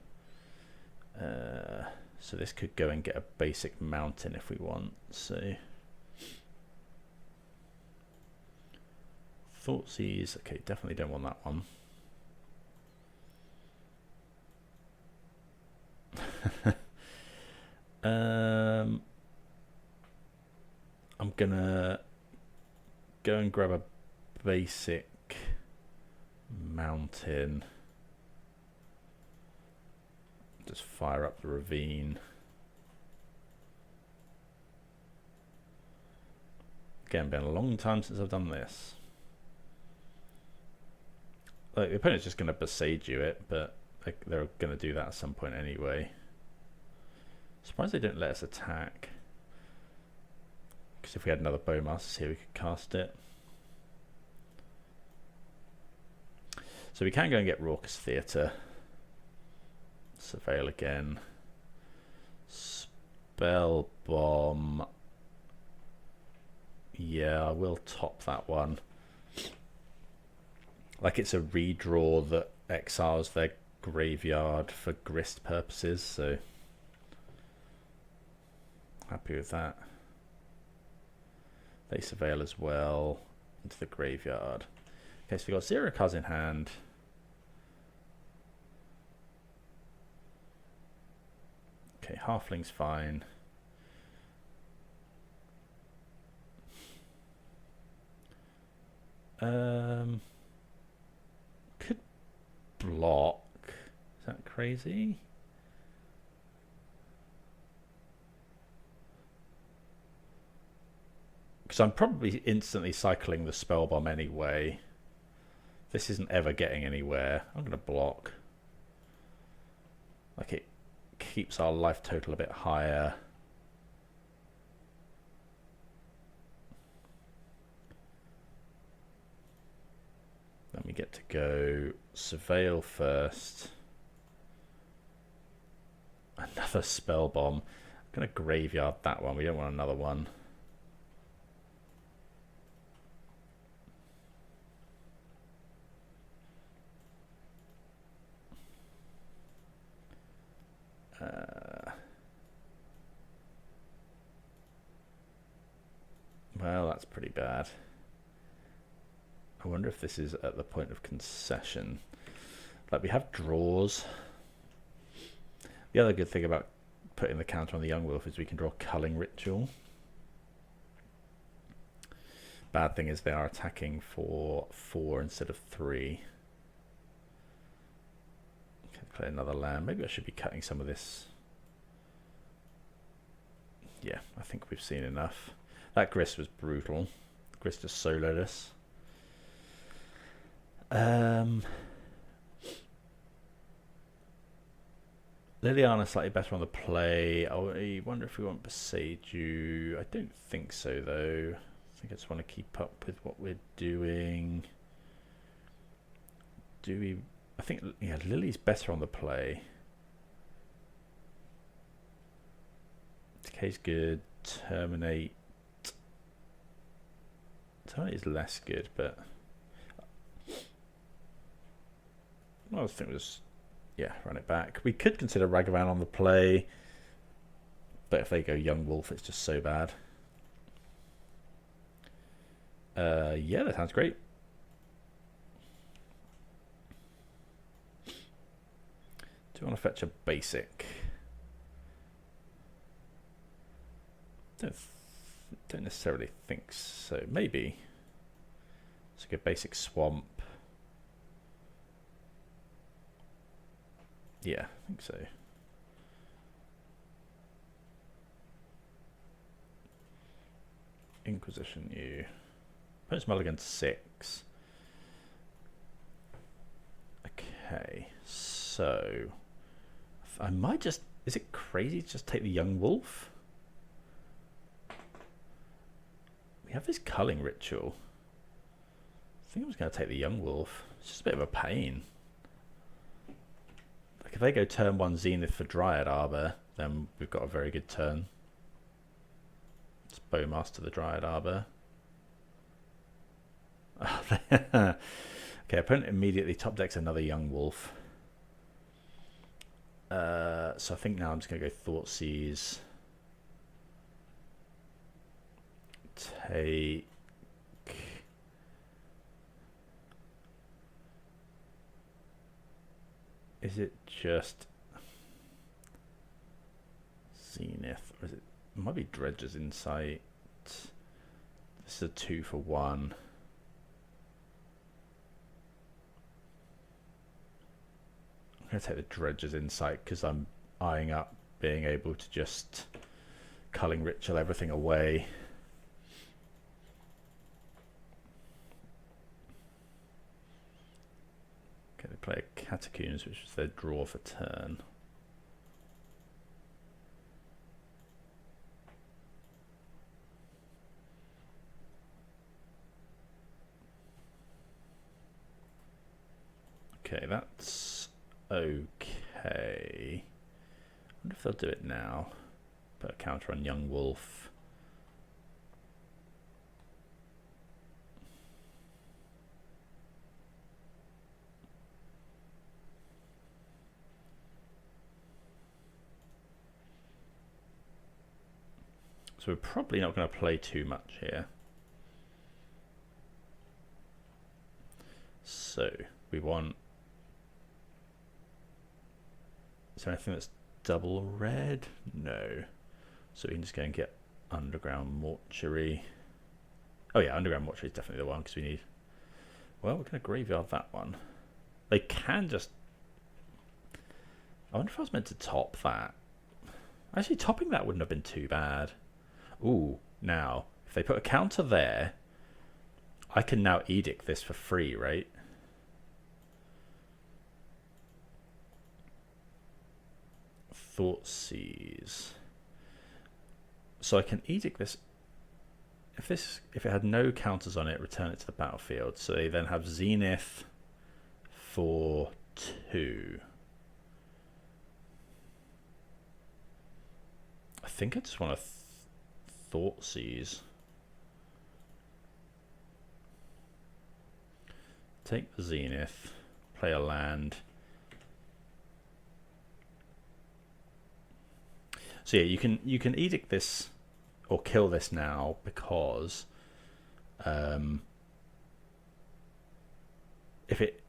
So this could go and get a basic mountain if we want. So Thoughtseize, okay, definitely don't want that one. I'm gonna go and grab a basic mountain. Just fire up the Ravine. Again, been a long time since I've done this. Like, the opponent's just going to besage you it, but they're going to do that at some point anyway. Surprised they don't let us attack. Because if we had another Bowmasters here, we could cast it. So we can go and get Raucous Theatre. Surveil again. Spell Bomb. Yeah, I will top that one. Like, it's a redraw that exiles their graveyard for grist purposes, so happy with that. They surveil as well into the graveyard. Okay, so we've got 0 cards in hand. Okay, Halfling's fine. Could block. Is that crazy? Because I'm probably instantly cycling the spell bomb anyway. This isn't ever getting anywhere. I'm going to block. Like, it keeps our life total a bit higher. Then we get to go Surveil first. Another spell bomb. I'm going to graveyard that one. We don't want another one. Well, that's pretty bad. I wonder if this is at the point of concession. Like, we have draws. The other good thing about putting the counter on the Young Wolf is we can draw Culling Ritual. Bad thing is they are attacking for 4 instead of 3. Okay, play another land. Maybe I should be cutting some of this. Yeah, I think we've seen enough. That Grist was brutal. Grist is soloed us. Liliana slightly better on the play. I wonder if we want Besage you. I don't think so, though. I think I just want to keep up with what we're doing. Do we... I think, yeah, Lily's better on the play. Decay's good. Terminate. Terminate is less good, but... I think it was... Yeah, run it back. We could consider Ragavan on the play, but if they go Young Wolf, it's just so bad. Yeah, that sounds great. Do you want to fetch a basic? Don't necessarily think so. Maybe. Let's go basic swamp. Yeah, I think so. Inquisition you. Opponent's mulligan 6. Okay, so I might just... Is it crazy to just take the Young Wolf? We have this Culling Ritual. I think I was going to take the Young Wolf. It's just a bit of a pain. If they go turn 1 Zenith for Dryad Arbor, then we've got a very good turn. It's Bowmaster the Dryad Arbor. Okay, opponent immediately top decks another Young Wolf. So I think now I'm just going to go Thoughtseize. Take... Is it just Zenith, or is it might be Dredger's Insight? This is a 2 for 1. I'm going to take the Dredger's Insight because I'm eyeing up being able to just Culling Ritual everything away. Catacombs, which was their draw for turn. Okay, that's okay. I wonder if they'll do it now. Put a counter on Young Wolf. So we're probably not going to play too much here. So we want... Is there anything that's double red? No. So we can just go and get Underground Mortuary. Oh yeah, Underground Mortuary is definitely the one because we need... Well, we're going to graveyard that one. They can just... I wonder if I was meant to top that. Actually, topping that wouldn't have been too bad. Ooh, now, if they put a counter there, I can now edict this for free, right? Thoughtseize. So I can edict this. If it had no counters on it, return it to the battlefield. So they then have Zenith for 2. I think I just want to Thoughtseize. Take the Zenith, play a land. So yeah, you can edict this or kill this now because if it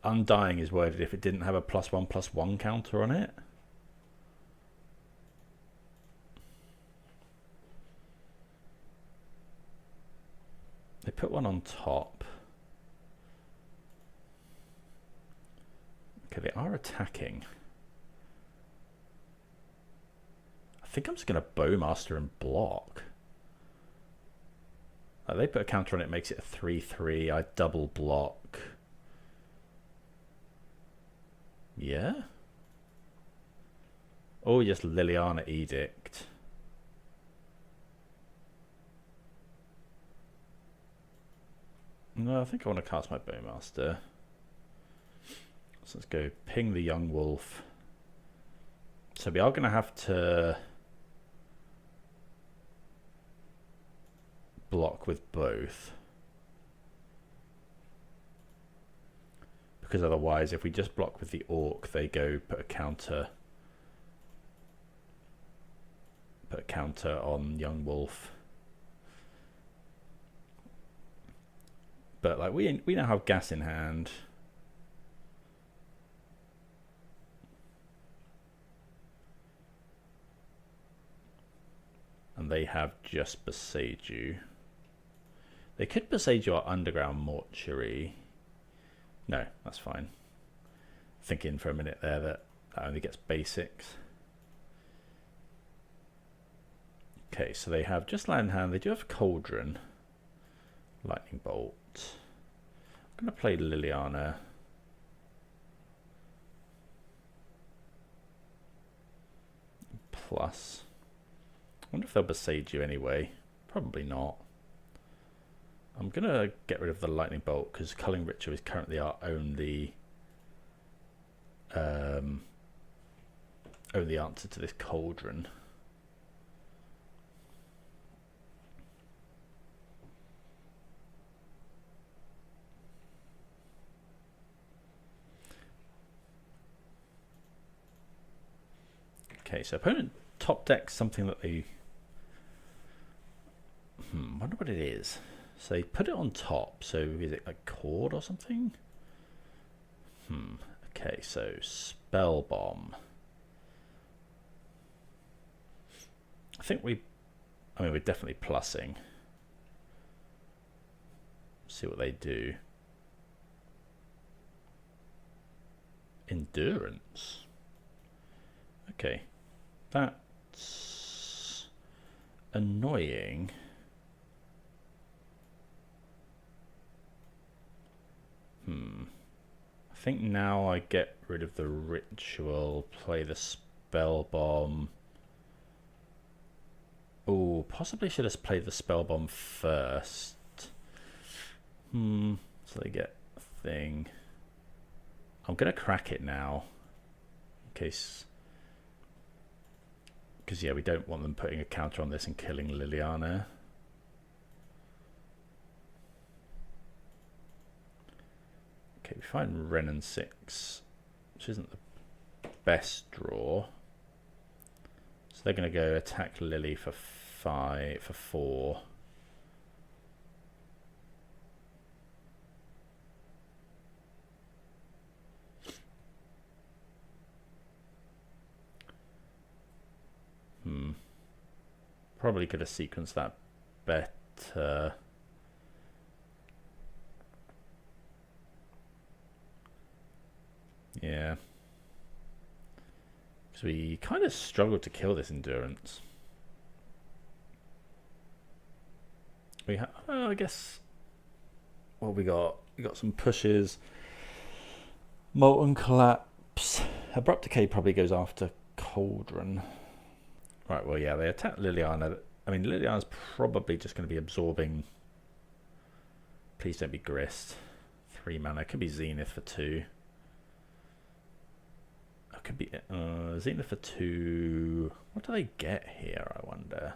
Undying is worded if it didn't have a +1/+1 counter on it. They put one on top. Okay, they are attacking. I think I'm just going to Bowmaster and block. They put a counter on it, makes it a 3/3. I double block. Yeah? Or just Liliana Edict. No, I think I want to cast my Bowmaster. So let's go ping the Young Wolf. So we are going to have to block with both. Because otherwise, if we just block with the Orc, they go put a counter on Young Wolf. But like we now have gas in hand. And they have just Boseiju. They could Boseiju our Underground Mortuary. No, that's fine. Thinking for a minute there that only gets basics. Okay, so they have just land in hand. They do have Cauldron. Lightning Bolt. I'm going to play Liliana. Plus. I wonder if they'll Boseiju anyway. Probably not. I'm going to get rid of the Lightning Bolt because Culling Ritual is currently our only answer to this Cauldron. Okay, so opponent top decks something that they... wonder what it is. So they put it on top, so is it like Cord or something? Okay, so Spell Bomb. I think we're definitely plussing. See what they do. Endurance. Okay. That's annoying. I think now I get rid of the ritual, play the spell bomb. Oh, possibly should have played the spell bomb first. So they get a thing. I'm gonna crack it now, in case, because yeah, we don't want them putting a counter on this and killing Liliana. Okay, we find Ren and 6, which isn't the best draw. So they're going to go attack Lily for 4. Probably could have sequenced that better. Yeah. Because we kind of struggled to kill this endurance. We have, I guess, what we got? We got some pushes. Molten Collapse. Abrupt Decay probably goes after Cauldron. Right, well, yeah, they attack Liliana. I mean, Liliana's probably just going to be absorbing. Please don't be Grist. 3 mana. Could be Zenith for 2. It could be Zenith for 2. What do they get here, I wonder?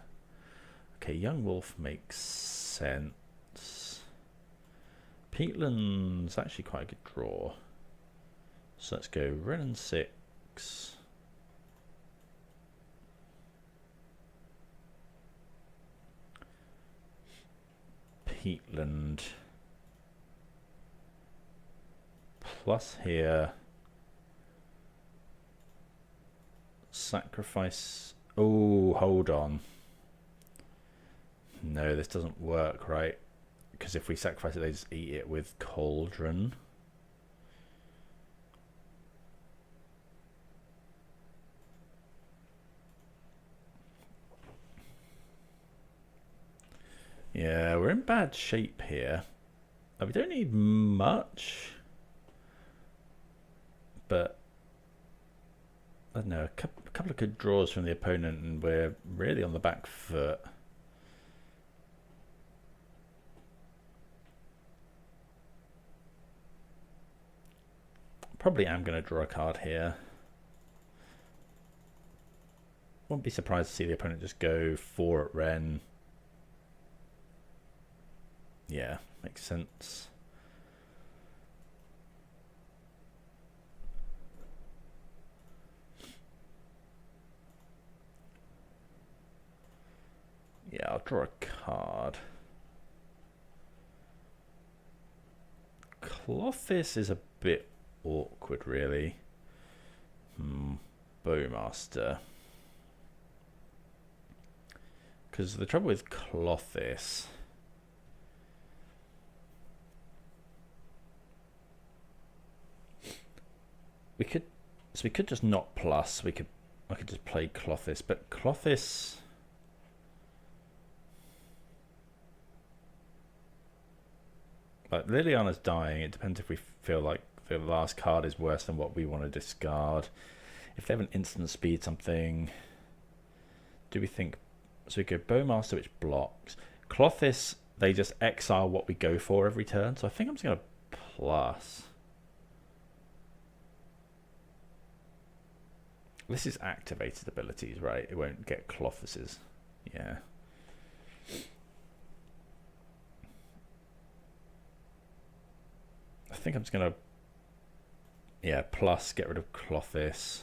Okay, Young Wolf makes sense. Peatland's actually quite a good draw. So let's go Ren and 6. Peatland. Plus here. Sacrifice. Oh, hold on. No, this doesn't work, right? Because if we sacrifice it, they just eat it with Cauldron. Yeah, we're in bad shape here. We don't need much, but I don't know, a couple of good draws from the opponent and we're really on the back foot. Probably am going to draw a card here. Won't be surprised to see the opponent just go 4 at Ren. Yeah, makes sense. Yeah, I'll draw a card. Clothis is a bit awkward, really. Bowmaster. Because the trouble with Clothis, we could just not plus. I could just play Clothis, but Clothis. Like Liliana's dying. It depends if we feel like the last card is worse than what we want to discard. If they have an instant speed something, do we think? So we go Bowmaster, which blocks. Clothis, they just exile what we go for every turn. So I think I'm just going to plus. This is activated abilities, right? It won't get Clothis's. Yeah. I think I'm just going to, yeah, plus get rid of Clothis.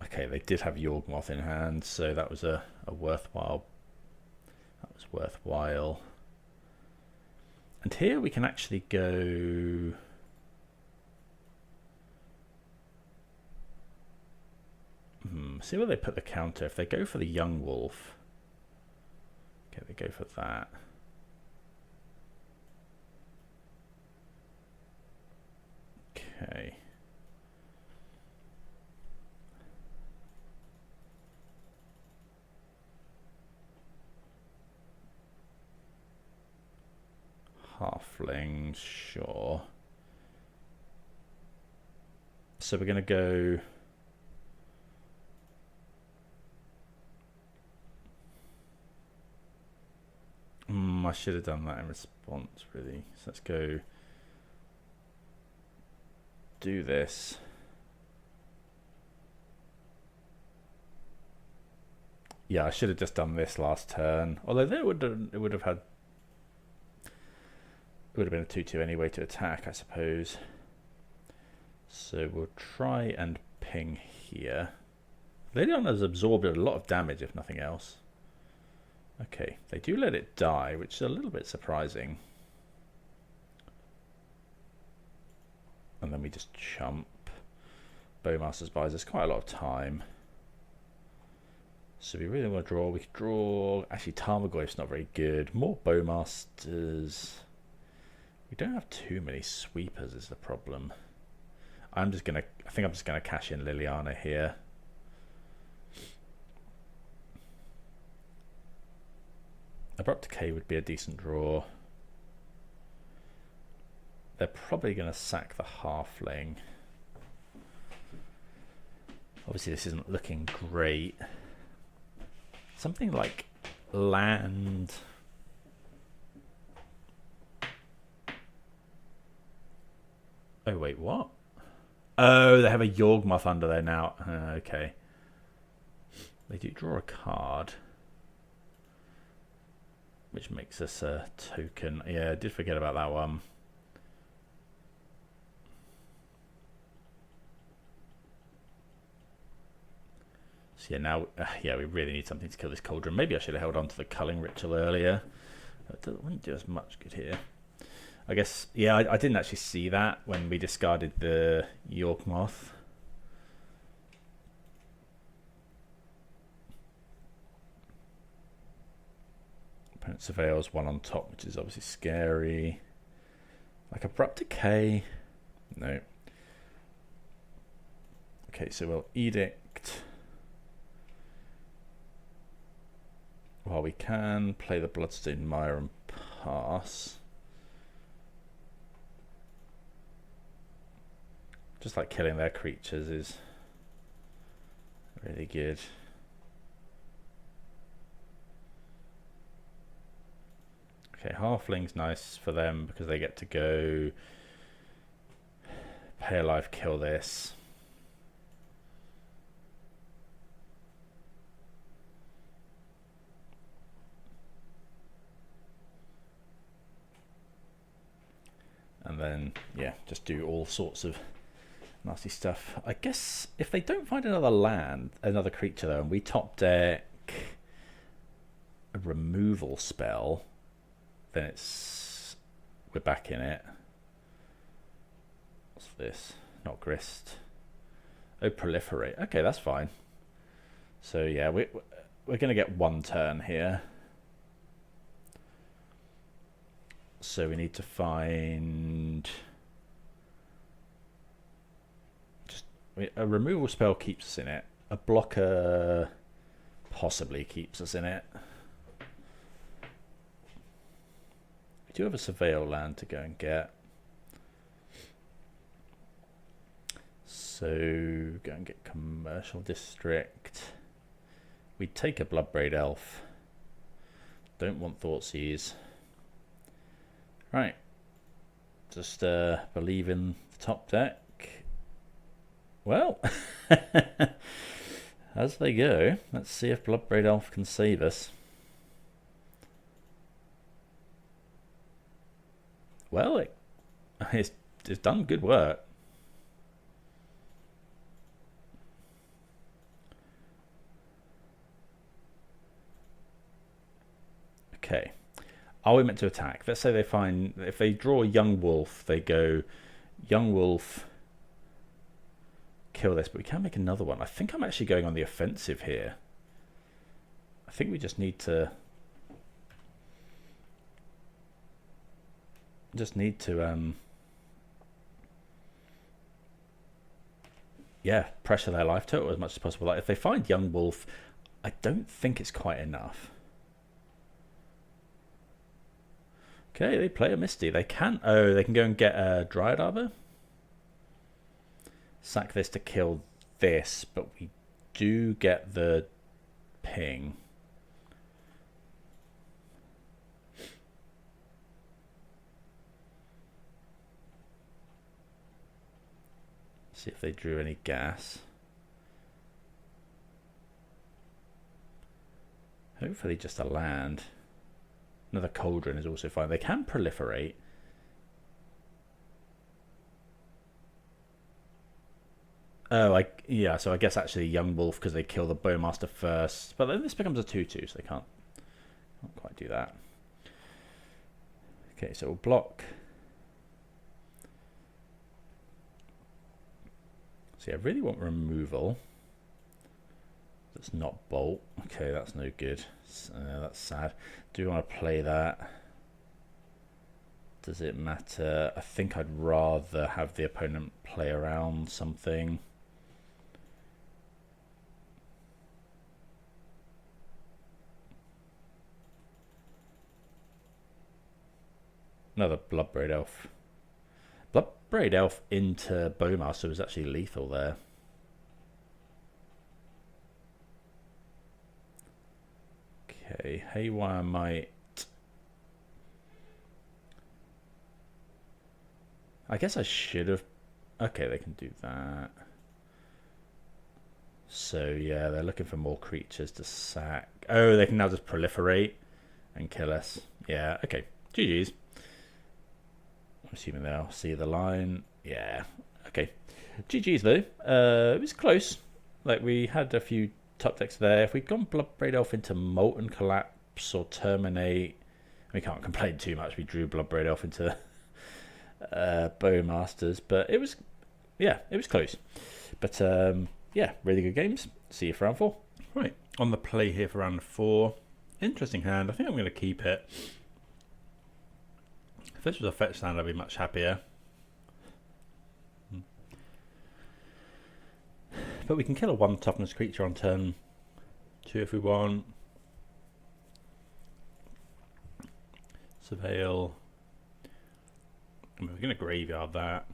Okay, they did have Yawg in hand, so that was a worthwhile. That was worthwhile. And here we can actually go. See where they put the counter. If they go for the Young Wolf, okay, they go for that. Okay. halflings, sure. So we're going to go... I should have done that in response, really. So let's go do this. Yeah, I should have just done this last turn. Although it would have been a 2/2 anyway to attack, I suppose. So we'll try and ping here. Lelion has absorbed a lot of damage, if nothing else. Okay, they do let it die, which is a little bit surprising. And then we just chump. Bowmasters buys us quite a lot of time. So we really want to draw. We could draw... Actually, Tarmogoyf's not very good. More Bowmasters. We don't have too many sweepers is the problem. I think I'm just gonna cash in Liliana here. Abrupt Decay would be a decent draw. They're probably gonna sack the halfling. Obviously this isn't looking great. Something like land. Oh wait, what? Oh, they have a Yawg moth under there now. Okay. They do draw a card, which makes us a token. Yeah, I did forget about that one. So yeah, now, yeah, we really need something to kill this cauldron. Maybe I should have held on to the culling ritual earlier. It wouldn't do us much good here. I guess, yeah, I didn't actually see that when we discarded the Yawg moth. Opponent surveils one on top, which is obviously scary. Like Abrupt Decay. No. Okay, so we'll Edict. While we can, play the Bloodstained Mire and pass. Just like killing their creatures is really good. Okay, halfling's nice for them because they get to go pay a life, kill this. And then, yeah, just do all sorts of nasty stuff. I guess if they don't find another creature though, and we top deck a removal spell, then we're back in it. What's this? Not Grist. Oh, Proliferate. Okay, that's fine. So yeah, we're gonna get one turn here. So we need to find a removal spell keeps us in it. A blocker possibly keeps us in it. We do have a surveil land to go and get. So go and get Commercial District. We take a Bloodbraid Elf. Don't want Thoughtseize. Right. Just believe in the top deck. Well, as they go, let's see if Bloodbraid Elf can save us. Well, it's done good work. Okay. Are we meant to attack? Let's say if they draw Young Wolf, they go Young Wolf, kill this, but we can make another one. I think I'm actually going on the offensive here. I think we just need to yeah, pressure their life total as much as possible. Like if they find Young Wolf, I don't think it's quite enough. Okay, they play a Misty. They can. Oh, they can go and get a Dryad Arbor. Sack this to kill this, but we do get the ping. See if they drew any gas. Hopefully just a land. Another Cauldron is also fine. They can proliferate. Oh, yeah, so I guess actually Young Wolf because they kill the Bowmaster first. But then this becomes a 2-2, so they can't quite do that. Okay, so we'll block. See, I really want removal. That's not bolt. Okay, that's no good. That's sad. Do you want to play that? Does it matter? I think I'd rather have the opponent play around something. Another Bloodbraid Elf. Bloodbraid Elf into Bowmaster was actually lethal there. Okay, Haywire might... I guess I should have... Okay, they can do that. So, yeah, they're looking for more creatures to sack. Oh, they can now just proliferate and kill us. Yeah, okay. GG's. I'm assuming they'll see the line. Yeah, okay. GG's, though. It was close. Like, we had a few top decks there. If we'd gone Bloodbraid Elf into Molten Collapse or Terminate, we can't complain too much. We drew Bloodbraid Elf into Bowmasters, but it was, yeah, it was close. But yeah, really good games. See you for round 4. Right, on the play here for round 4. Interesting hand. I think I'm going to keep it. If this was a fetch land, I'd be much happier. But we can kill a 1 toughness creature on turn 2 if we want. Surveil. I mean, we're going to graveyard that.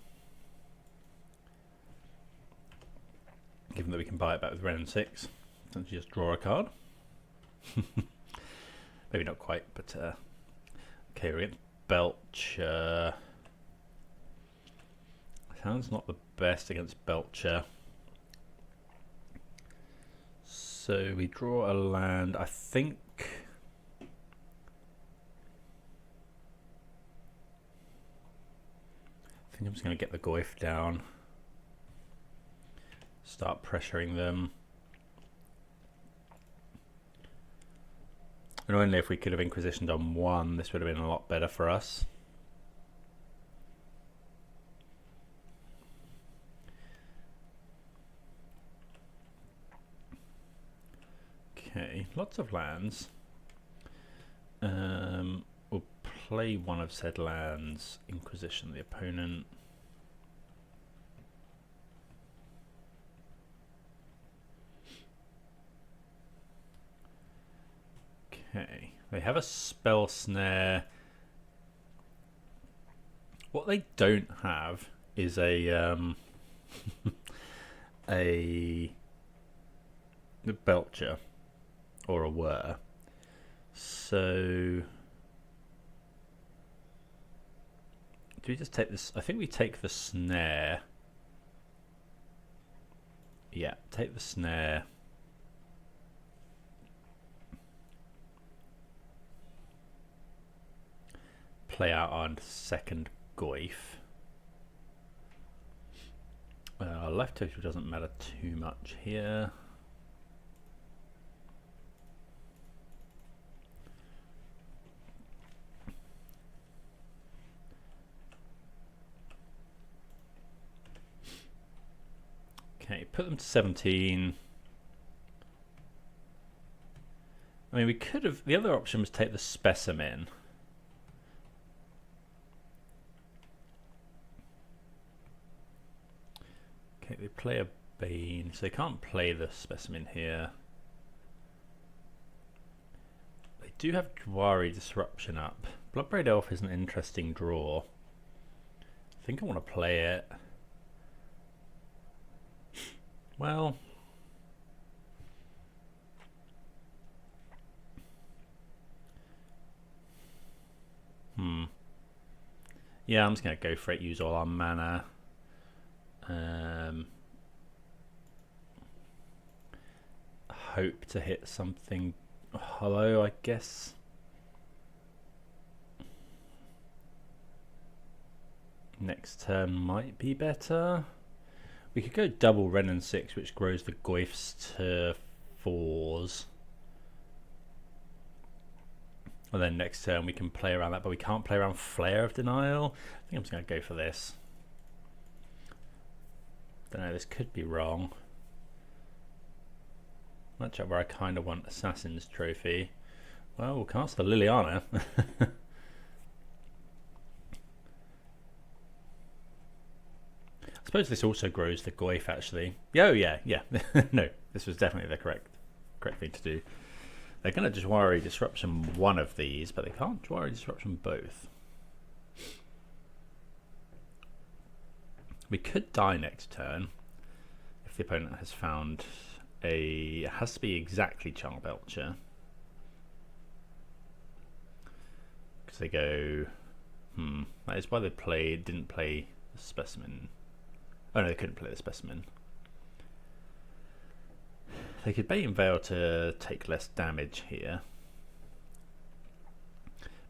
Given that we can buy it back with Ren and 6. Essentially just draw a card. Maybe not quite, but okay, we're against Belcher. Sounds not the best against Belcher. So we draw a land. I think I'm just going to get the Goyf down. Start pressuring them. And only if we could have Inquisitioned on 1, this would have been a lot better for us. Okay, lots of lands. We'll play one of said lands, Inquisition the opponent. Okay, they have a Spell Snare. What they don't have is a a Belcher or a Whir. So do we just take this? I think we take the Snare. Yeah, take the Snare. Play out on second Goyf. Life total doesn't matter too much here. Okay, put them to 17. I mean, we could have... The other option was take the Specimen. Okay, they play a Bane, so they can't play the Specimen here. They do have Jwari Disruption up. Bloodbraid Elf is an interesting draw. I think I want to play it. Well, yeah, I'm just going to go for it, use all our mana. Hope to hit something hollow, I guess. Next turn might be better. We could go double Ren and 6, which grows the Goyfs to 4s. And then next turn we can play around that, but we can't play around Flare of Denial. I think I'm just going to go for this. Don't know, this could be wrong. Matchup where I kind of want Assassin's Trophy. Well, we'll cast the Liliana. I suppose this also grows the Goyf, actually. Oh, yeah. No, this was definitely the correct thing to do. They're going to Jwari Disruption one of these, but they can't Jwari Disruption both. We could die next turn if the opponent has found a... It has to be exactly Char Belcher. Because they go... That is why they didn't play the Specimen. Oh no, they couldn't play the Specimen. They could Bait and Veil to take less damage here.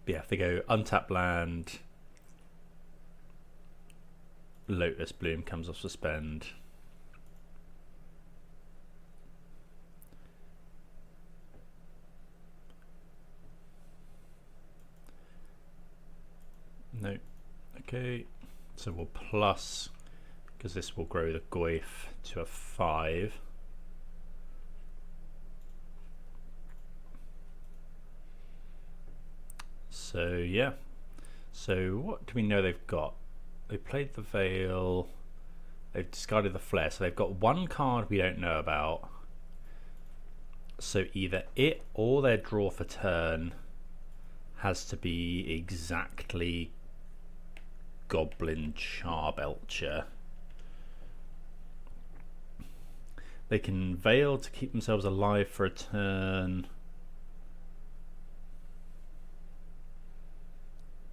But yeah, if they go untap land, Lotus Bloom comes off suspend. No. Okay. So we'll plus, because this will grow the Goyf to a 5. So yeah. So what do we know they've got? They played the Veil. They've discarded the Flare. So they've got one card we don't know about. So either it or their draw for turn has to be exactly Goblin Char Belcher. They can Veil to keep themselves alive for a turn.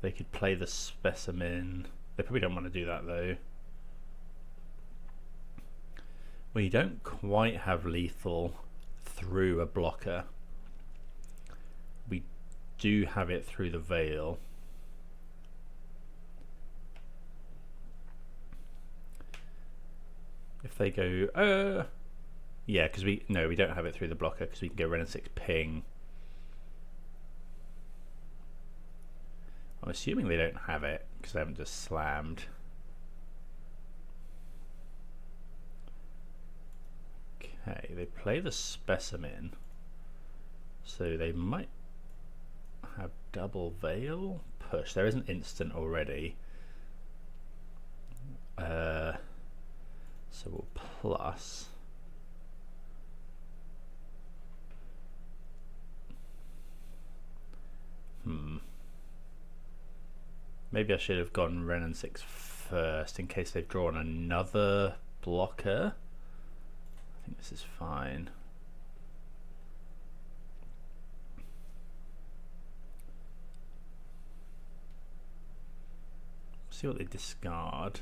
They could play the Specimen. They probably don't want to do that though. Well, you don't quite have lethal through a blocker. We do have it through the Veil. If they go, yeah, because we don't have it through the blocker because we can go Ren and 6 ping. I'm assuming they don't have it because they haven't just slammed. Okay, they play the Specimen, so they might have double Veil push. There is an instant already. So we'll plus. Maybe I should have gone Ren and 6 first in case they've drawn another blocker. I think this is fine. See what they discard.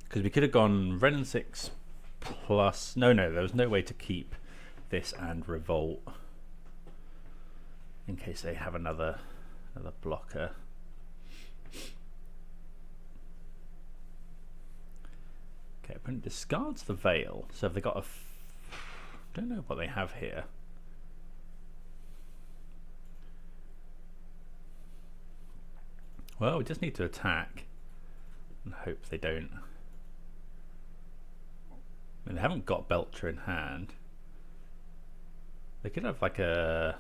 Because we could have gone Ren and 6 plus... No, there was no way to keep this and Revolt in case they have another blocker. Okay, opponent discards the Veil. So have they got a... don't know what they have here. Well, we just need to attack and hope they don't... I mean, they haven't got Belcher in hand. They could have like a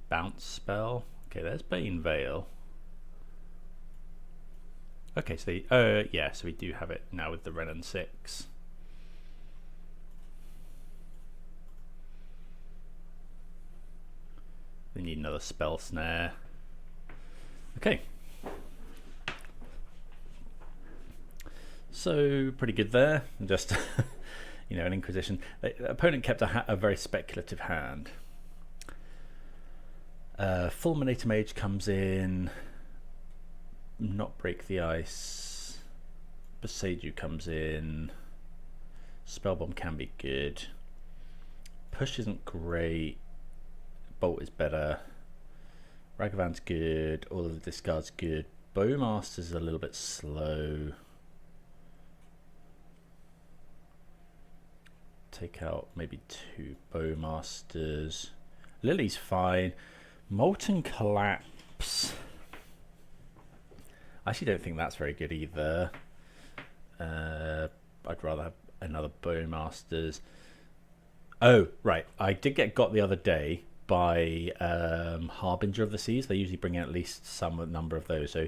bounce spell. Okay, there's Bane Veil. Okay, so they, yeah, so we do have it now with the Ren and 6. We need another spell snare. Okay. So pretty good there. Just you know, an Inquisition. The opponent kept a very speculative hand. Fulminator Mage comes in. Not break the ice. Boseiju comes in. Spellbomb can be good. Push isn't great. Bolt is better. Ragavan's good. All of the discards good. Bowmaster's a little bit slow. Take out maybe 2 Bowmasters. Lily's fine. Molten Collapse. I actually don't think that's very good either. I'd rather have another Bowmasters. Oh, right. I did get got the other day by Harbinger of the Seas. They usually bring out at least some number of those. So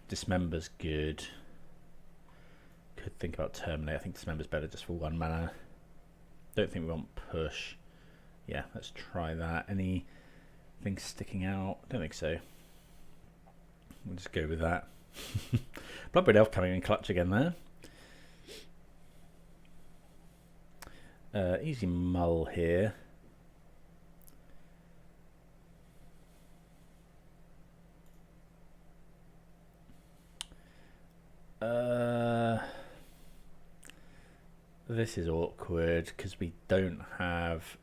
Dismember's good. Could think about Terminate. I think Dismember's better just for 1 mana. Don't think we want Push. Yeah, let's try that. Anything sticking out? Don't think so. We'll just go with that. Bloodbraid Elf coming in clutch again there. Easy mull here. This is awkward because we don't have...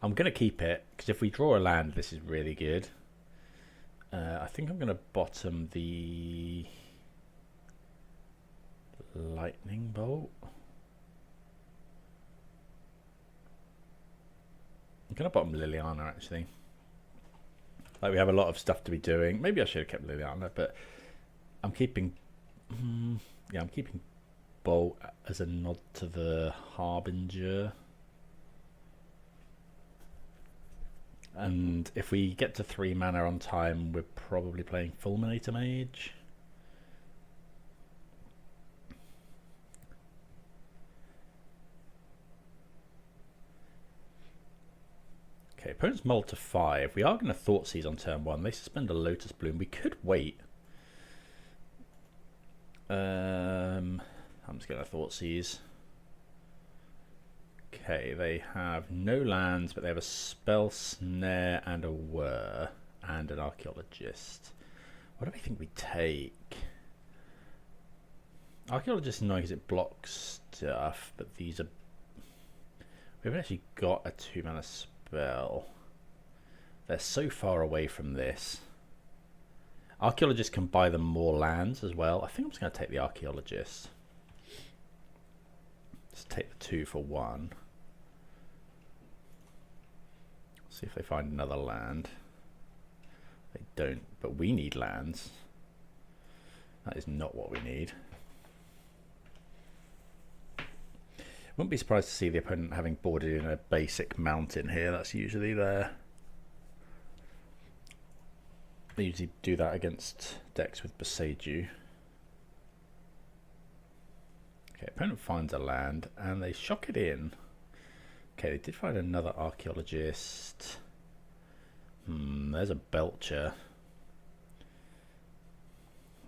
I'm going to keep it because if we draw a land, this is really good. I think I'm going to bottom the Lightning Bolt. I'm going to bottom Liliana actually. Like we have a lot of stuff to be doing. Maybe I should have kept Liliana, but I'm keeping... yeah, I'm keeping Bolt as a nod to the Harbinger. And if we get to 3 mana on time, we're probably playing Fulminator Mage. Okay, opponent's mulled to 5. We are going to Thoughtseize on turn 1. They suspend a Lotus Bloom. We could wait. I'm just going to Thoughtseize. Okay, they have no lands, but they have a Spell Snare and a Whir and an Archaeologist. What do we think we take? Archaeologist is annoying because it blocks stuff, but these are... We haven't actually got a 2-mana spell. They're so far away from this. Archaeologist can buy them more lands as well. I think I'm just going to take the Archaeologist. Just take the 2 for 1. See if they find another land. They don't, but we need lands. That is not what we need. Wouldn't be surprised to see the opponent having boarded in a basic mountain here. That's usually their... They usually do that against decks with Boseiju. Okay, opponent finds a land and they shock it in. Okay, they did find another Archaeologist. There's a Belcher.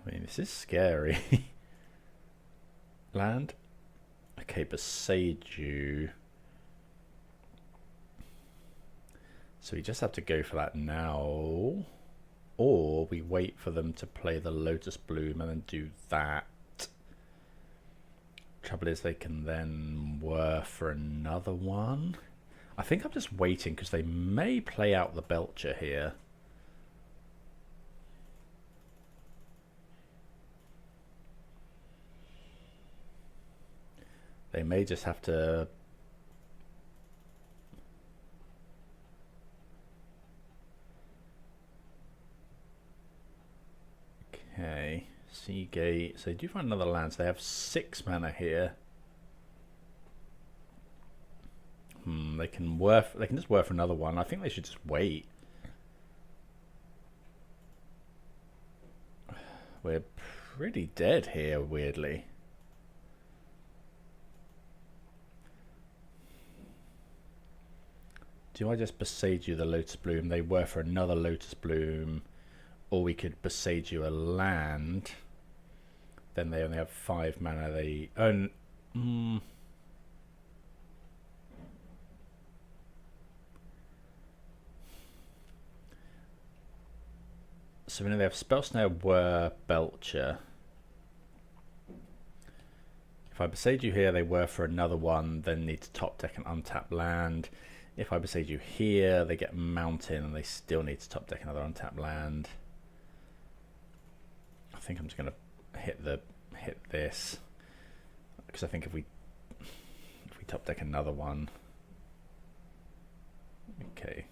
I mean, this is scary. Land. Okay, Boseiju. So we just have to go for that now. Or we wait for them to play the Lotus Bloom and then do that. Trouble is they can then whir for another one. I think I'm just waiting because they may play out the Belcher here. They may just have to... Okay, Seagate. So they do find another land. So they have 6 mana here. They can worth. They can just worth another one. I think they should just wait. We're pretty dead here, weirdly. do I just Besage you the Lotus Bloom? They were for another Lotus Bloom, or we could Besage you a land. Then they only have 5 mana. They own. So we know they have Spell Snare, Were, Belcher. If I Besage you here, they were for another one, then need to top deck an untapped land. If I Besage you here, they get Mountain, and they still need to top deck another untapped land. I think I'm just going to hit this, because I think if we top deck another one, okay,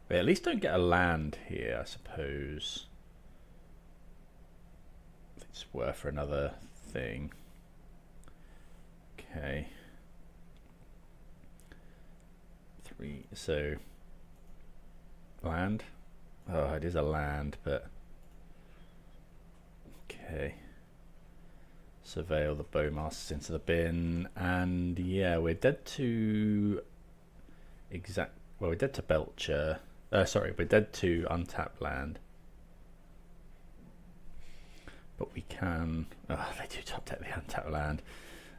they at least don't get a land here, I suppose. It's worth for another thing. Okay. 3. So land. Oh, it is a land, but okay. Surveil the Bowmasters into the bin, and yeah, we're dead to we're dead to Belcher. Sorry, we're dead to untapped land. But we can. Oh, they do top deck the untapped land.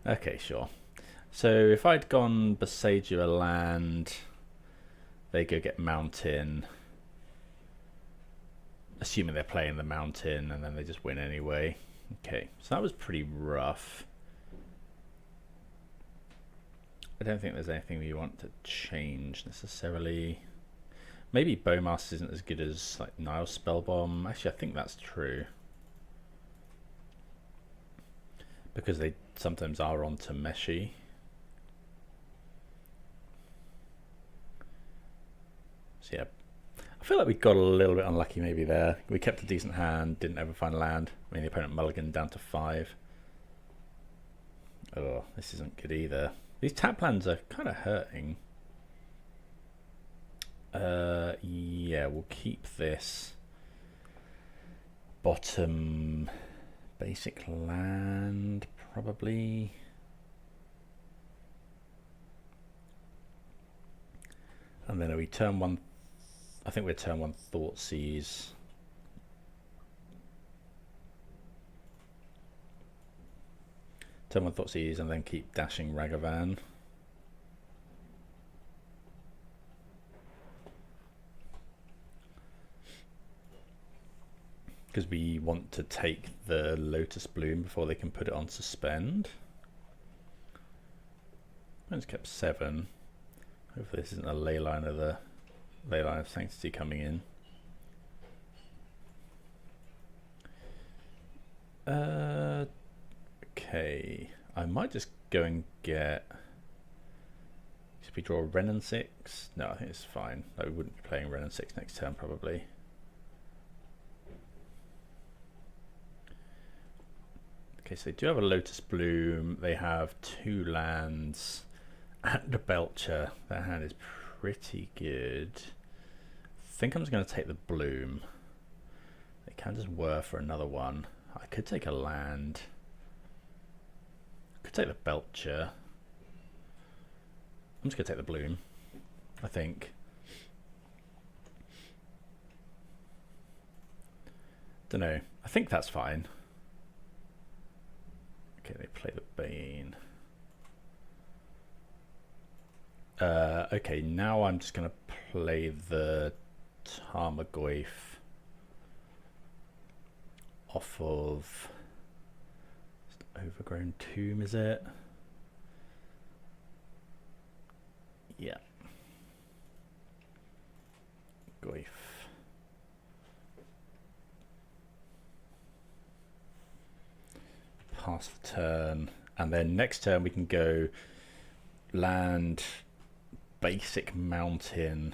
Okay, sure. So if I'd gone Besage you a land, they go get Mountain, assuming they're playing the Mountain, and then they just win anyway. Okay, so that was pretty rough. I don't think there's anything we want to change necessarily. Maybe Bowmaster isn't as good as like Nile Spellbomb. Actually, I think that's true, because they sometimes are on to Meshi. So yeah, I feel like we got a little bit unlucky maybe there. We kept a decent hand, didn't ever find land. I mean, the opponent mulliganed down to 5. Oh, this isn't good either. These tap lands are kind of hurting. Yeah, we'll keep this bottom basic land, probably. And then we turn 1. I think we're turn 1 Thoughtseize. Turn 1 Thoughtseize and then keep dashing Ragavan. Because we want to take the Lotus Bloom before they can put it on suspend. It's kept 7. Hopefully this isn't a Leyline of the Leyline of Sanctity coming in. Okay, I might just go and get. Should we draw Renin 6? No, I think it's fine. No, we wouldn't be playing Renin 6 next turn probably. Okay, so they do have a Lotus Bloom. They have 2 lands and a Belcher. That hand is pretty good. I think I'm just going to take the Bloom. They can just whir for another one. I could take a land. I could take the Belcher. I'm just going to take the Bloom, I think. Don't know. I think that's fine. Okay, they play the Bane. Okay, now I'm just going to play the Tarmogoyf off of Overgrown Tomb, is it? Yeah. Goyf. Pass the turn, and then next turn we can go land, basic Mountain.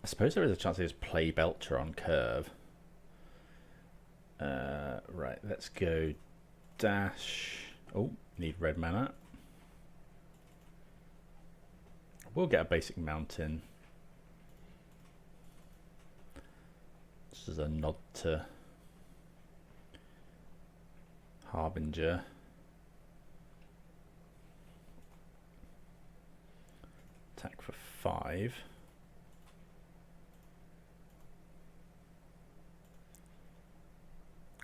I suppose there is a chance they just play Belcher on curve. Right, let's go dash. Oh, need red mana. We'll get a basic Mountain. This is a nod to Harbinger. Attack for 5.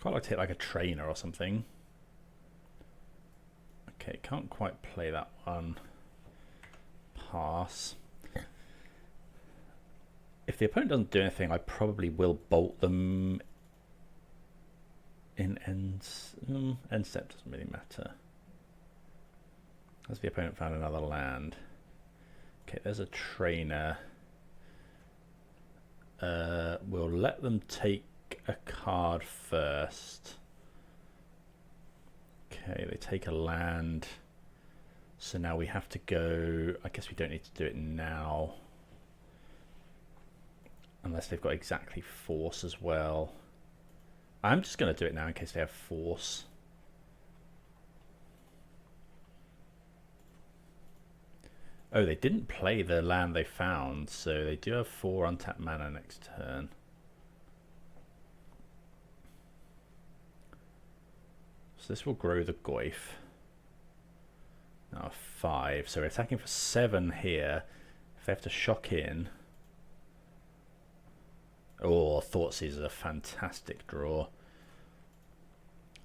Quite like to hit like a trainer or something. Okay, can't quite play that one. Pass. If the opponent doesn't do anything, I probably will bolt them in ends. End step doesn't really matter. Has the opponent found another land? Okay, there's a trainer. We'll let them take a card first. Okay, they take a land. So now we have to go. I guess we don't need to do it now. Unless they've got exactly force as well. I'm just going to do it now in case they have force. Oh, they didn't play the land they found, so they do have 4 untapped mana next turn. So this will grow the Goyf. Now 5, so we're attacking for 7 here. If they have to shock in... Oh, Thoughtseize is a fantastic draw.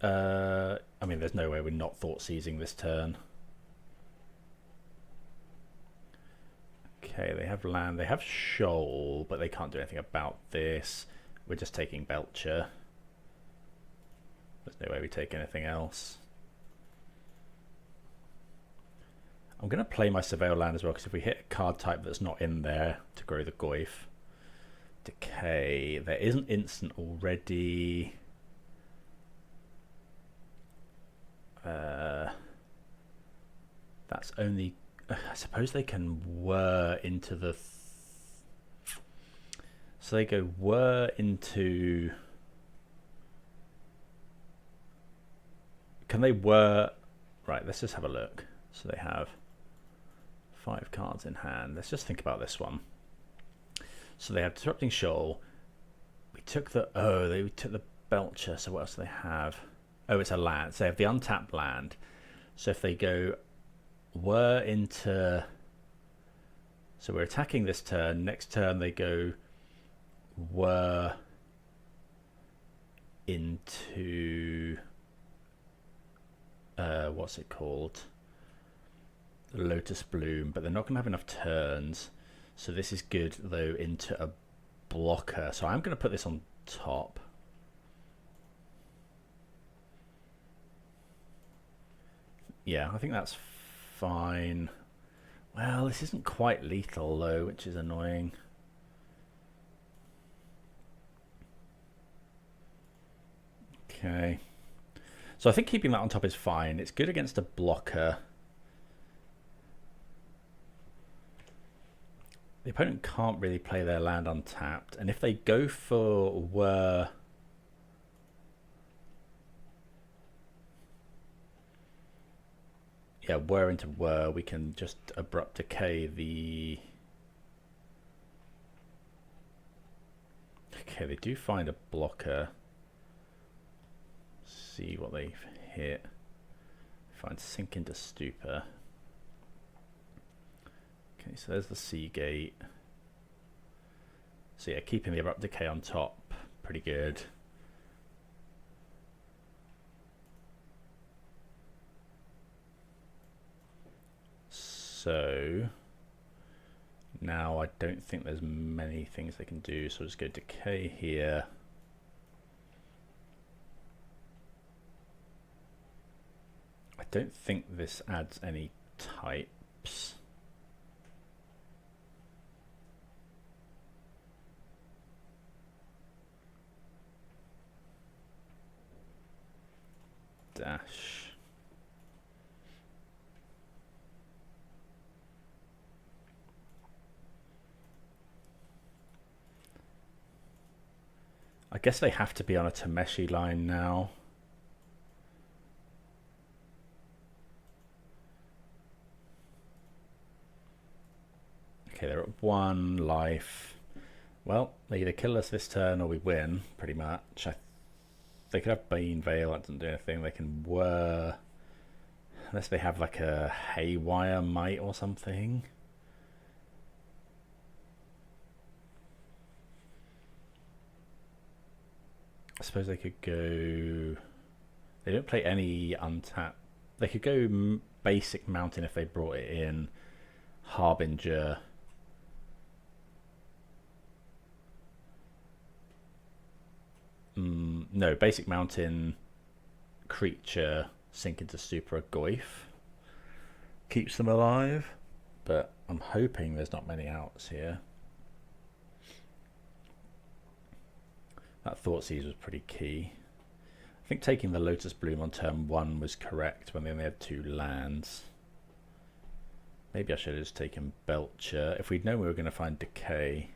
I mean, there's no way we're not Thoughtseizing this turn. Okay, they have land, they have shoal, but they can't do anything about this. We're just taking Belcher. There's no way we take anything else. I'm going to play my Surveil land as well, because if we hit a card type that's not in there to grow the Goyf. Decay. There is an instant already. That's only... I suppose they can whir into the... So they go whir into... Can they whir... Right, let's just have a look. So they have 5 cards in hand. Let's just think about this one. So they have Disrupting Shoal. We took the... Oh, we took the Belcher. So what else do they have? Oh, it's a land. So they have the untapped land. So if they go whir into... So we're attacking this turn. Next turn they go whir into... what's it called? Lotus Bloom. But they're not going to have enough turns. So this is good, though, into a blocker. So I'm going to put this on top. Yeah, I think that's fine. Well, this isn't quite lethal, though, which is annoying. Okay. So I think keeping that on top is fine. It's good against a blocker. The opponent can't really play their land untapped. And if they go for whir... Yeah, whir into whir, we can just abrupt decay the... Okay, they do find a blocker. See what they've hit. Find Sink into Stupor. Okay, so there's the Seagate. So yeah, keeping the Abrupt Decay on top, pretty good. So now I don't think there's many things they can do, so I'll just go Decay here. I don't think this adds any types. Dash. I guess they have to be on a Tameshi line now. Okay, they're at 1 life. Well, they either kill us this turn or we win, pretty much. They could have Bane Veil, that doesn't do anything. They can whir, unless they have like a Haywire Might or something. suppose they could go... They don't play any untapped. They could go basic mountain if they brought it in. Harbinger. No, basic mountain, creature, sink into super Goyf. Keeps them alive. But I'm hoping there's not many outs here. That Thoughtseize was pretty key. I think taking the Lotus Bloom on turn 1 was correct when they only had 2 lands. Maybe I should have just taken Belcher. If we'd known we were going to find Decay.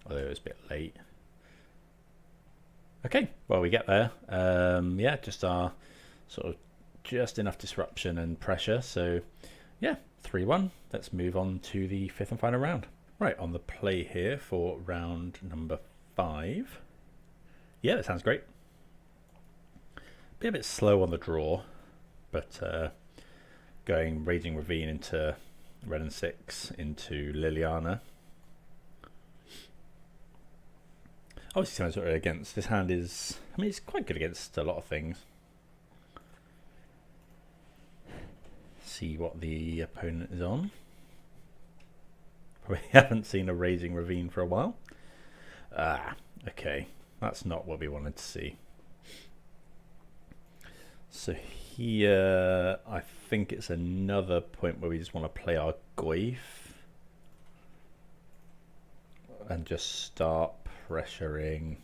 Although it was a bit late. Okay, well we get there. Yeah, just our sort of just enough disruption and pressure. So yeah, 3-1. Let's move on to the 5th and final round. Right, on the play here for round number 5. Yeah, that sounds great. Be a bit slow on the draw, but going Raging Ravine into Red and 6 into Liliana. Obviously something sort of against. This hand is, I mean, it's quite good against a lot of things. See what the opponent is on. Probably haven't seen a Raging Ravine for a while. Okay. That's not what we wanted to see. So here, I think it's another point where we just want to play our Goyf. And just start pressuring.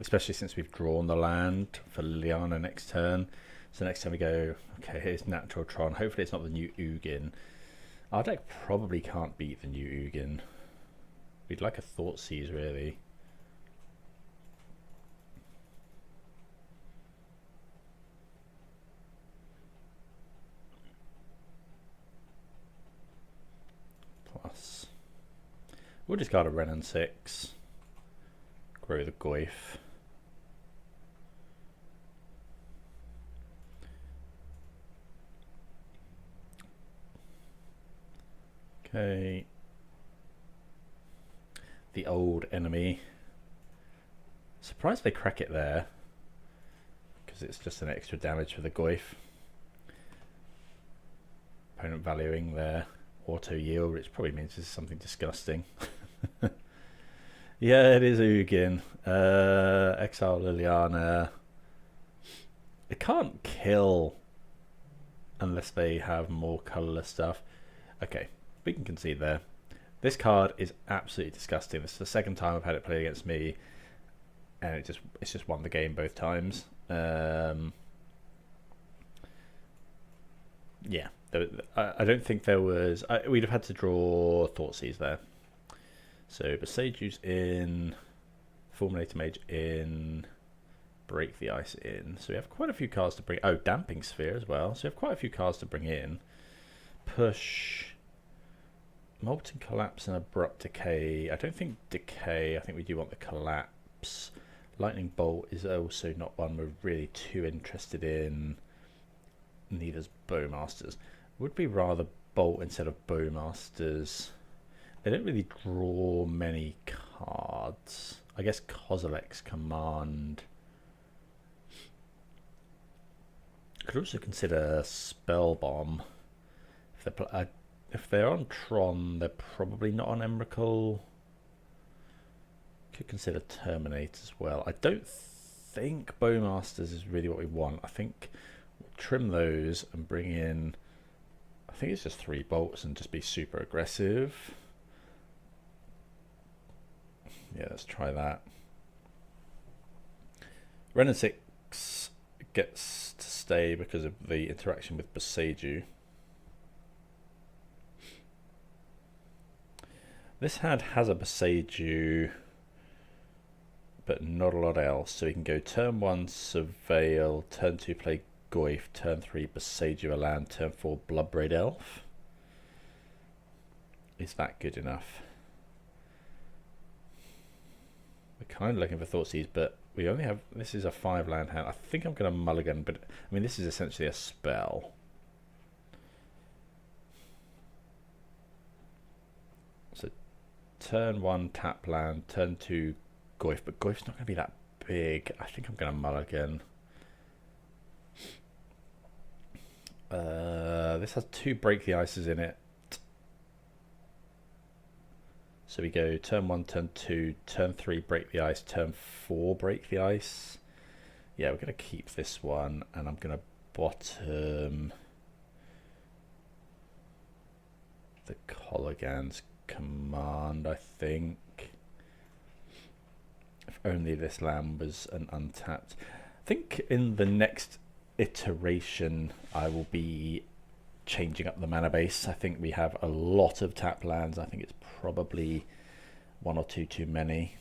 Especially since we've drawn the land for Liliana next turn. So next time we go, okay, here's Natural Tron. Hopefully it's not the new Ugin. Our deck probably can't beat the new Ugin. We'd like a Thoughtseize, really. Plus, we'll discard a Ren and 6. Grow the Goyf. Okay. The old enemy. Surprised they crack it there, because it's just an extra damage for the Goyf. Opponent valuing their auto yield, which probably means this is something disgusting. Yeah, it is Ugin. Exile Liliana. It can't kill unless they have more colourless stuff. Okay, we can concede there. This card is absolutely disgusting. This is the second time I've had it played against me, and it's just won the game both times. Yeah, I don't think there was. We'd have had to draw Thoughtseize there. So Boseju's in, Fulminator Mage in, Break the Ice in. So we have quite a few cards to bring. Oh, Damping Sphere as well. So we have quite a few cards to bring in. Push. Molten Collapse and Abrupt Decay. I don't think Decay. I think we do want the Collapse. Lightning Bolt is also not one we're really too interested in. Neither's Bowmasters. Would be rather Bolt instead of Bowmasters. They don't really draw many cards. I guess Kozilek's Command. Could also consider Spell Bomb. If they're on Tron, they're probably not on Emrakul. Could consider Terminate as well. I don't think Bowmasters is really what we want. I think we'll trim those and bring in, I think it's just 3 bolts and just be super aggressive. Yeah, let's try that. Ren and 6 gets to stay because of the interaction with Boseju. This hand has a Boseju, but not a lot else. So we can go turn 1 Surveil, turn 2 play Goyf, turn 3 Boseju a land, turn 4 Bloodbraid Elf. Is that good enough? We're kind of looking for Thoughtseize, but we only have, this is a 5 land hand. I think I'm going to mulligan, but I mean this is essentially a spell. So turn 1 tap land, turn 2 Goyf, but Goyf's not going to be that big. I think I'm going to mulligan. This has 2 break the ices in it. So we go turn 1, turn 2, turn 3 break the ice, turn 4 break the ice. Yeah, we're going to keep this one, and I'm going to bottom the Colligan's command, I think. If only this land was an untapped. I think in the next iteration I will be changing up the mana base. I think we have a lot of tap lands. I think it's probably 1 or 2 too many.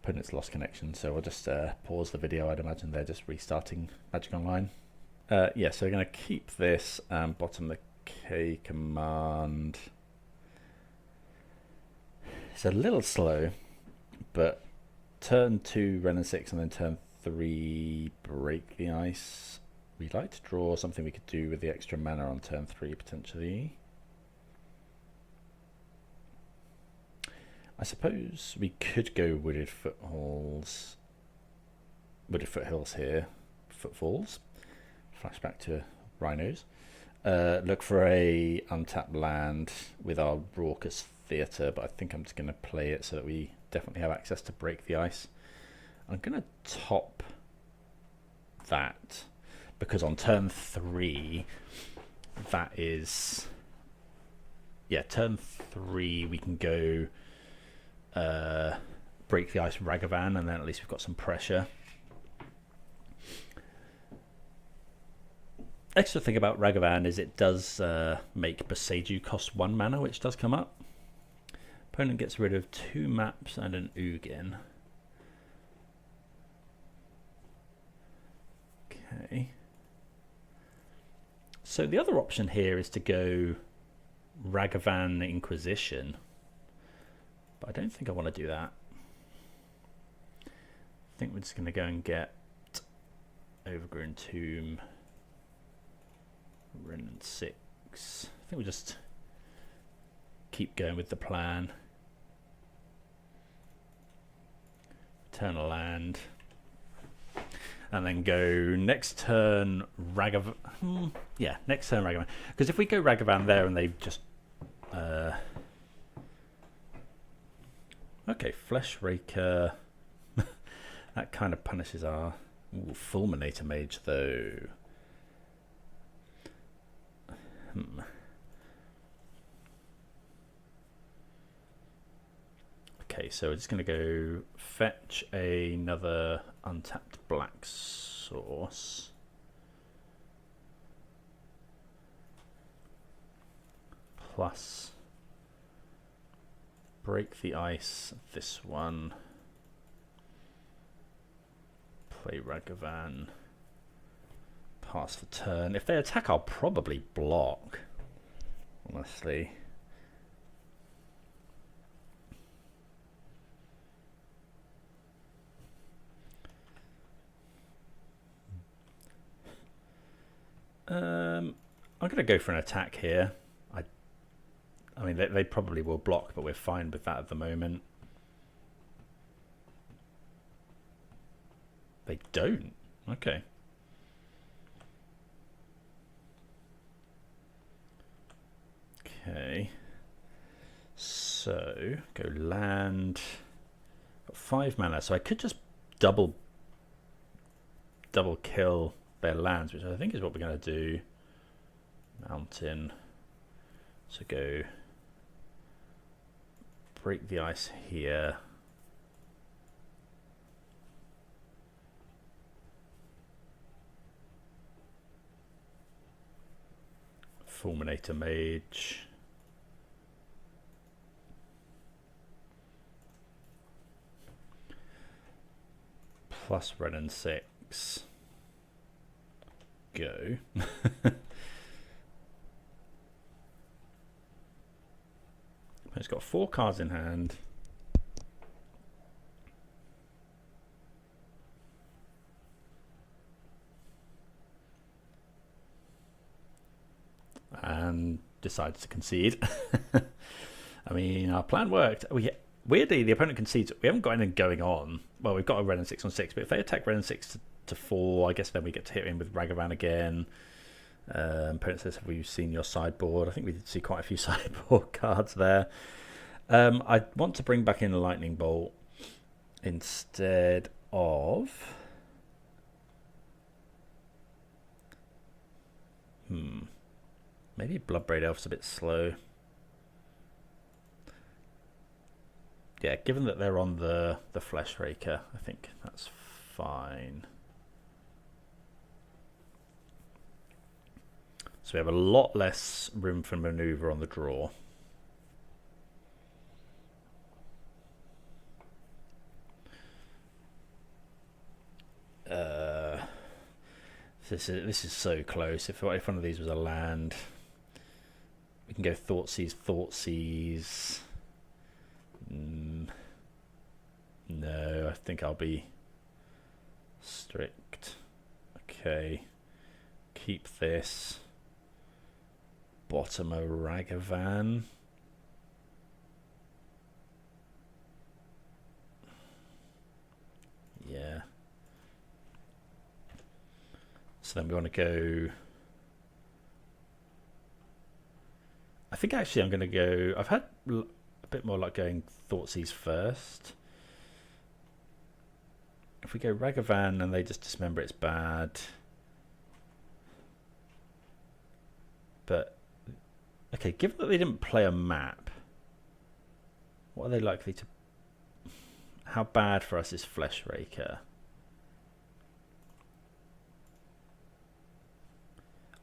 Opponent's lost connection, so I'll just pause the video. I'd imagine they're just restarting Magic Online. Yeah, so we're going to keep this and bottom the K command. It's a little slow, but turn 2 Ren and 6 and then turn 3 break the ice. We'd like to draw something we could do with the extra mana on turn 3 potentially. I suppose we could go Wooded Foothills here. Footfalls. Flashback to Rhinos. Look for a untapped land with our Raucous Theatre, but I think I'm just going to play it so that we definitely have access to break the ice. I'm going to top that because on turn 3, that is, yeah, turn 3 we can go break the ice Ragavan, and then at least we've got some pressure. Extra thing about Ragavan is it does make Boseiju cost 1 mana, which does come up. Opponent gets rid of 2 maps and an Ugin. Okay. So the other option here is to go Ragavan Inquisition, but I don't think I want to do that. I think we're just going to go and get Overgrown Tomb, Ren and 6. I think we'll just keep going with the plan. Turn a land. And then go next turn Ragavan. Yeah, next turn Ragavan. Because if we go Ragavan there and they just... okay, Flesh Raker. That kind of punishes our... Ooh, Fulminator Mage, though. Okay, so we're just going to go fetch another untapped black source. Plus break the ice, this one. Play Ragavan. Pass the turn. If they attack, I'll probably block, honestly. I'm going to go for an attack here. I mean, they probably will block, but we're fine with that at the moment. They don't? Okay. Okay. So, go land. Got 5 mana, so I could just double kill their lands, which I think is what we're going to do. Mountain. So go break the ice here. Fulminator Mage. Plus Ren and 6. Go. It's got 4 cards in hand. And decides to concede. I mean, our plan worked. Weirdly, the opponent concedes. We haven't got anything going on. Well, we've got a Ren and 6 on 6, but if they attack Ren and 6 to 4, I guess then we get to hit him with Ragavan again. Opponent says, have we seen your sideboard? I think we did see quite a few sideboard cards there. I want to bring back in a Lightning Bolt instead of... Maybe Bloodbraid Elf's a bit slow. Yeah, given that they're on the Flesh Raker, I think that's fine. So we have a lot less room for maneuver on the draw. This is so close. If one of these was a land, we can go Thoughtseize. No, I think I'll be strict. Okay, keep this. Bottom a Ragavan. Yeah. So then we want to go... I think actually I'm going to go... I've had a bit more like going Thoughtseize first. If we go Ragavan and they just dismember, it's bad. But... Okay, given that they didn't play a map, what are they likely to... How bad for us is Flesh Raker?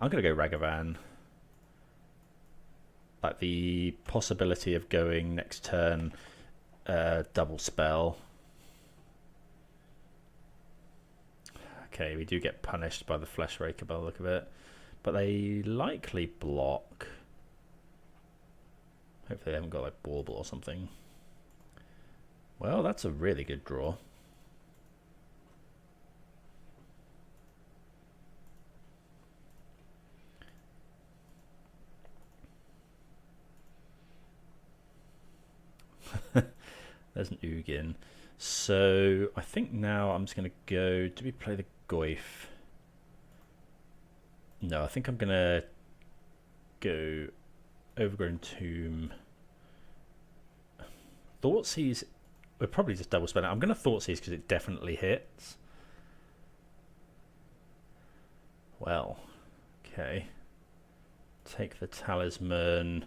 I'm going to go Ragavan. Like the possibility of going next turn double spell. Okay, we do get punished by the Flesh Raker by the look of it. But they likely block. Hopefully they haven't got like Bauble or something. Well, that's a really good draw. There's an Ugin. So I think now I'm just going to go... Do we play the Goyf? No, I think I'm going to go Overgrown Tomb. Thoughtseize... We're probably just double spelling. I'm going to Thoughtseize because it definitely hits. Well, okay. Take the Talisman...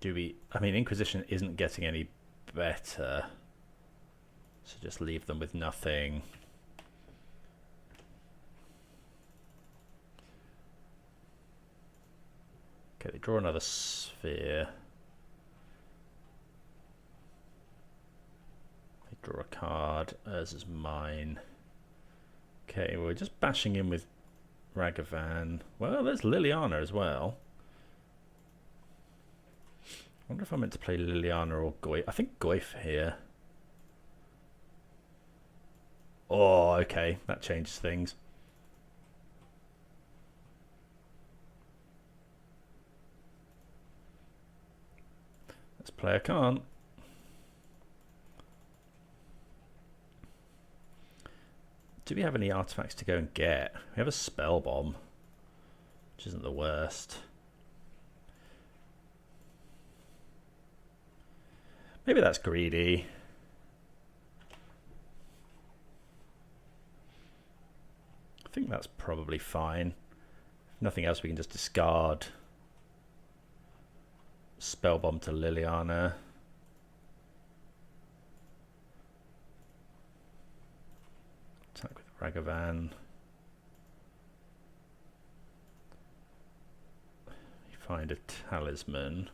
Do we... I mean, Inquisition isn't getting any better. So just leave them with nothing. Okay, they draw another sphere. They draw a card. As is mine. Okay, we're just bashing in with Ragavan. Well, there's Liliana as well. I wonder if I meant to play Liliana or Goyf. I think Goyf here. Oh, okay. That changes things. Let's play a card. Do we have any artifacts to go and get? We have a Spell Bomb, which isn't the worst. Maybe that's greedy. I think that's probably fine. If nothing else, we can just discard Spell Bomb to Liliana. Attack with Ragavan. You find a Talisman.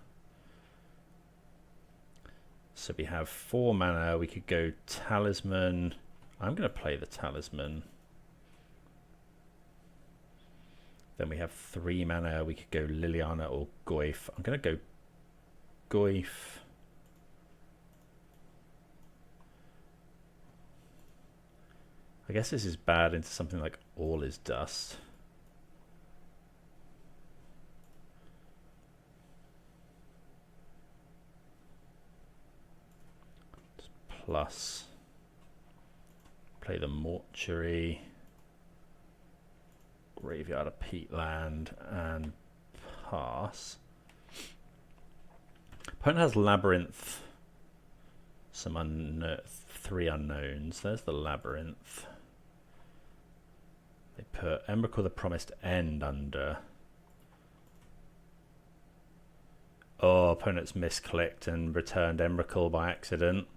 So we have 4 mana. We could go Talisman. I'm going to play the Talisman. Then we have 3 mana. We could go Liliana or Goyf. I'm going to go Goyf. I guess this is bad into something like All is Dust. plus play the Mortuary, graveyard a peatland, and pass. Opponent has Labyrinth, some 3 unknowns. There's the Labyrinth. They put Emrakul the Promised End under. Oh, opponent's misclicked and returned Emrakul by accident.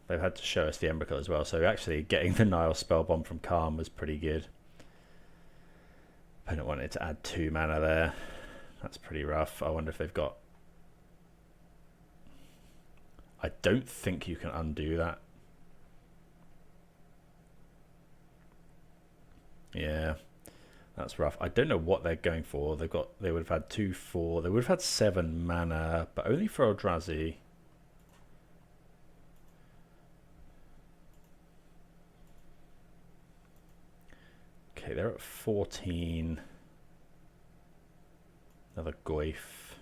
They've had to show us the Emrakul as well, so actually getting the Nile Spellbomb from Calm was pretty good. Opponent wanted to add 2 mana there. That's pretty rough. I wonder if they've got... I don't think you can undo that. Yeah, that's rough. I don't know what they're going for. They would have had 2/4. They would have had 7 mana, but only for Eldrazi. Okay, they're at 14. Another Goyf.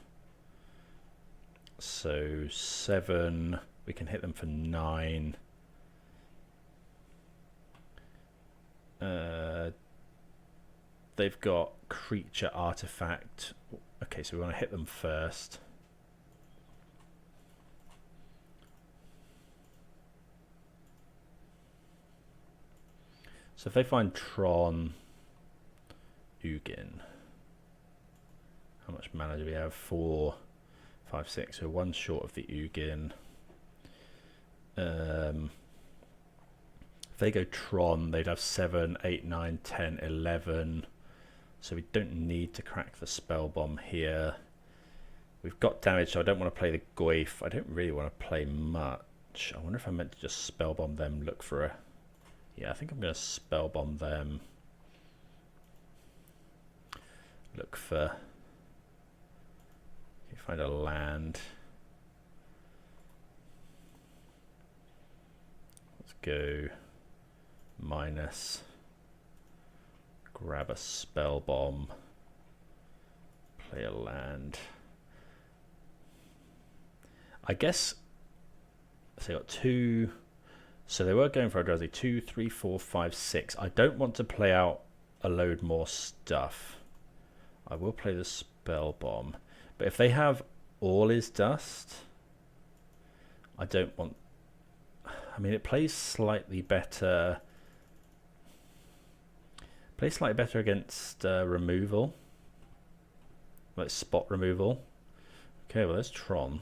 So 7. We can hit them for 9. They've got creature artifact. Okay, so we want to hit them first. So if they find Tron, Ugin, how much mana do we have? 4, 5, 6. So 1 short of the Ugin. If they go Tron, they'd have 7, 8, 9, 10, 11. So we don't need to crack the spell bomb here. We've got damage, so I don't want to play the Goyf. I don't really want to play much. I wonder if I meant to just spell bomb them, look for a... Yeah, I think I'm going to spell bomb them. Look for... You find a land. Let's go minus. Grab a spell bomb. Play a land. I guess. So they got 2. So they were going for Eldrazi. 2, 3, 4, 5, 6. I don't want to play out a load more stuff. I will play the spell bomb. But if they have All Is Dust, I don't want... I mean, it plays slightly better... Plays slightly better against removal. Like spot removal. Okay, well, there's Tron.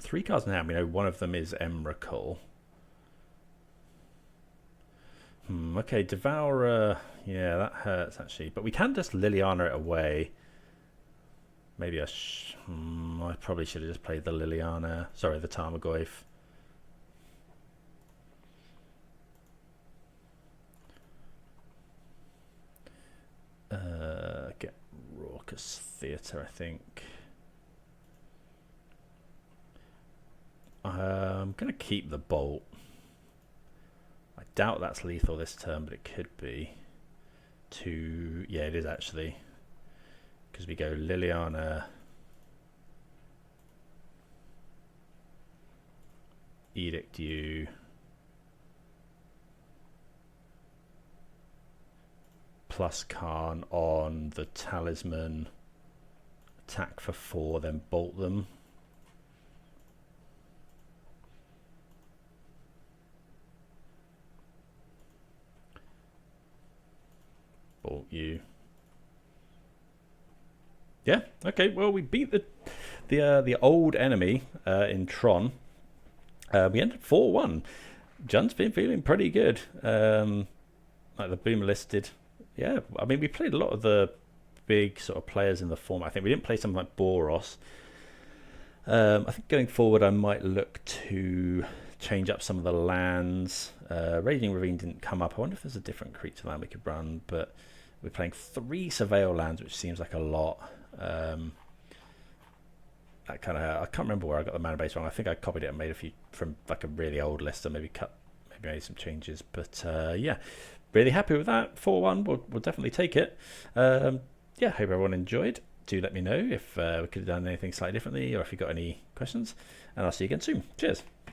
Three cards now. We know one of them is Emrakul. Okay, Devourer. Yeah, that hurts actually. But we can just Liliana it away. Maybe I probably should have just played the Liliana. Sorry, the Tarmogoyf. Get Raucous Theatre, I think. I'm going to keep the Bolt. I doubt that's lethal this turn, but it could be. Yeah, it is actually. Because we go Liliana, Edict You, plus Karn on the Talisman, attack for 4, then bolt them. Bolt you. Yeah. Okay. Well, we beat the old enemy in Tron. We ended 4-1. Jun's been feeling pretty good. Like the Boomer listed. Yeah. I mean, we played a lot of the big sort of players in the format. I think we didn't play something like Boros. I think going forward, I might look to change up some of the lands. Raging Ravine didn't come up. I wonder if there's a different creature land we could run, but we're playing 3 Surveil lands, which seems like a lot. That kind of, I can't remember where I got the mana base wrong. I think I copied it and made a few from like a really old list, or maybe maybe made some changes, but yeah, really happy with that. 4-1, we'll definitely take it. Yeah, hope everyone enjoyed. Do let me know if we could have done anything slightly differently, or if you've got any questions, and I'll see you again soon. Cheers.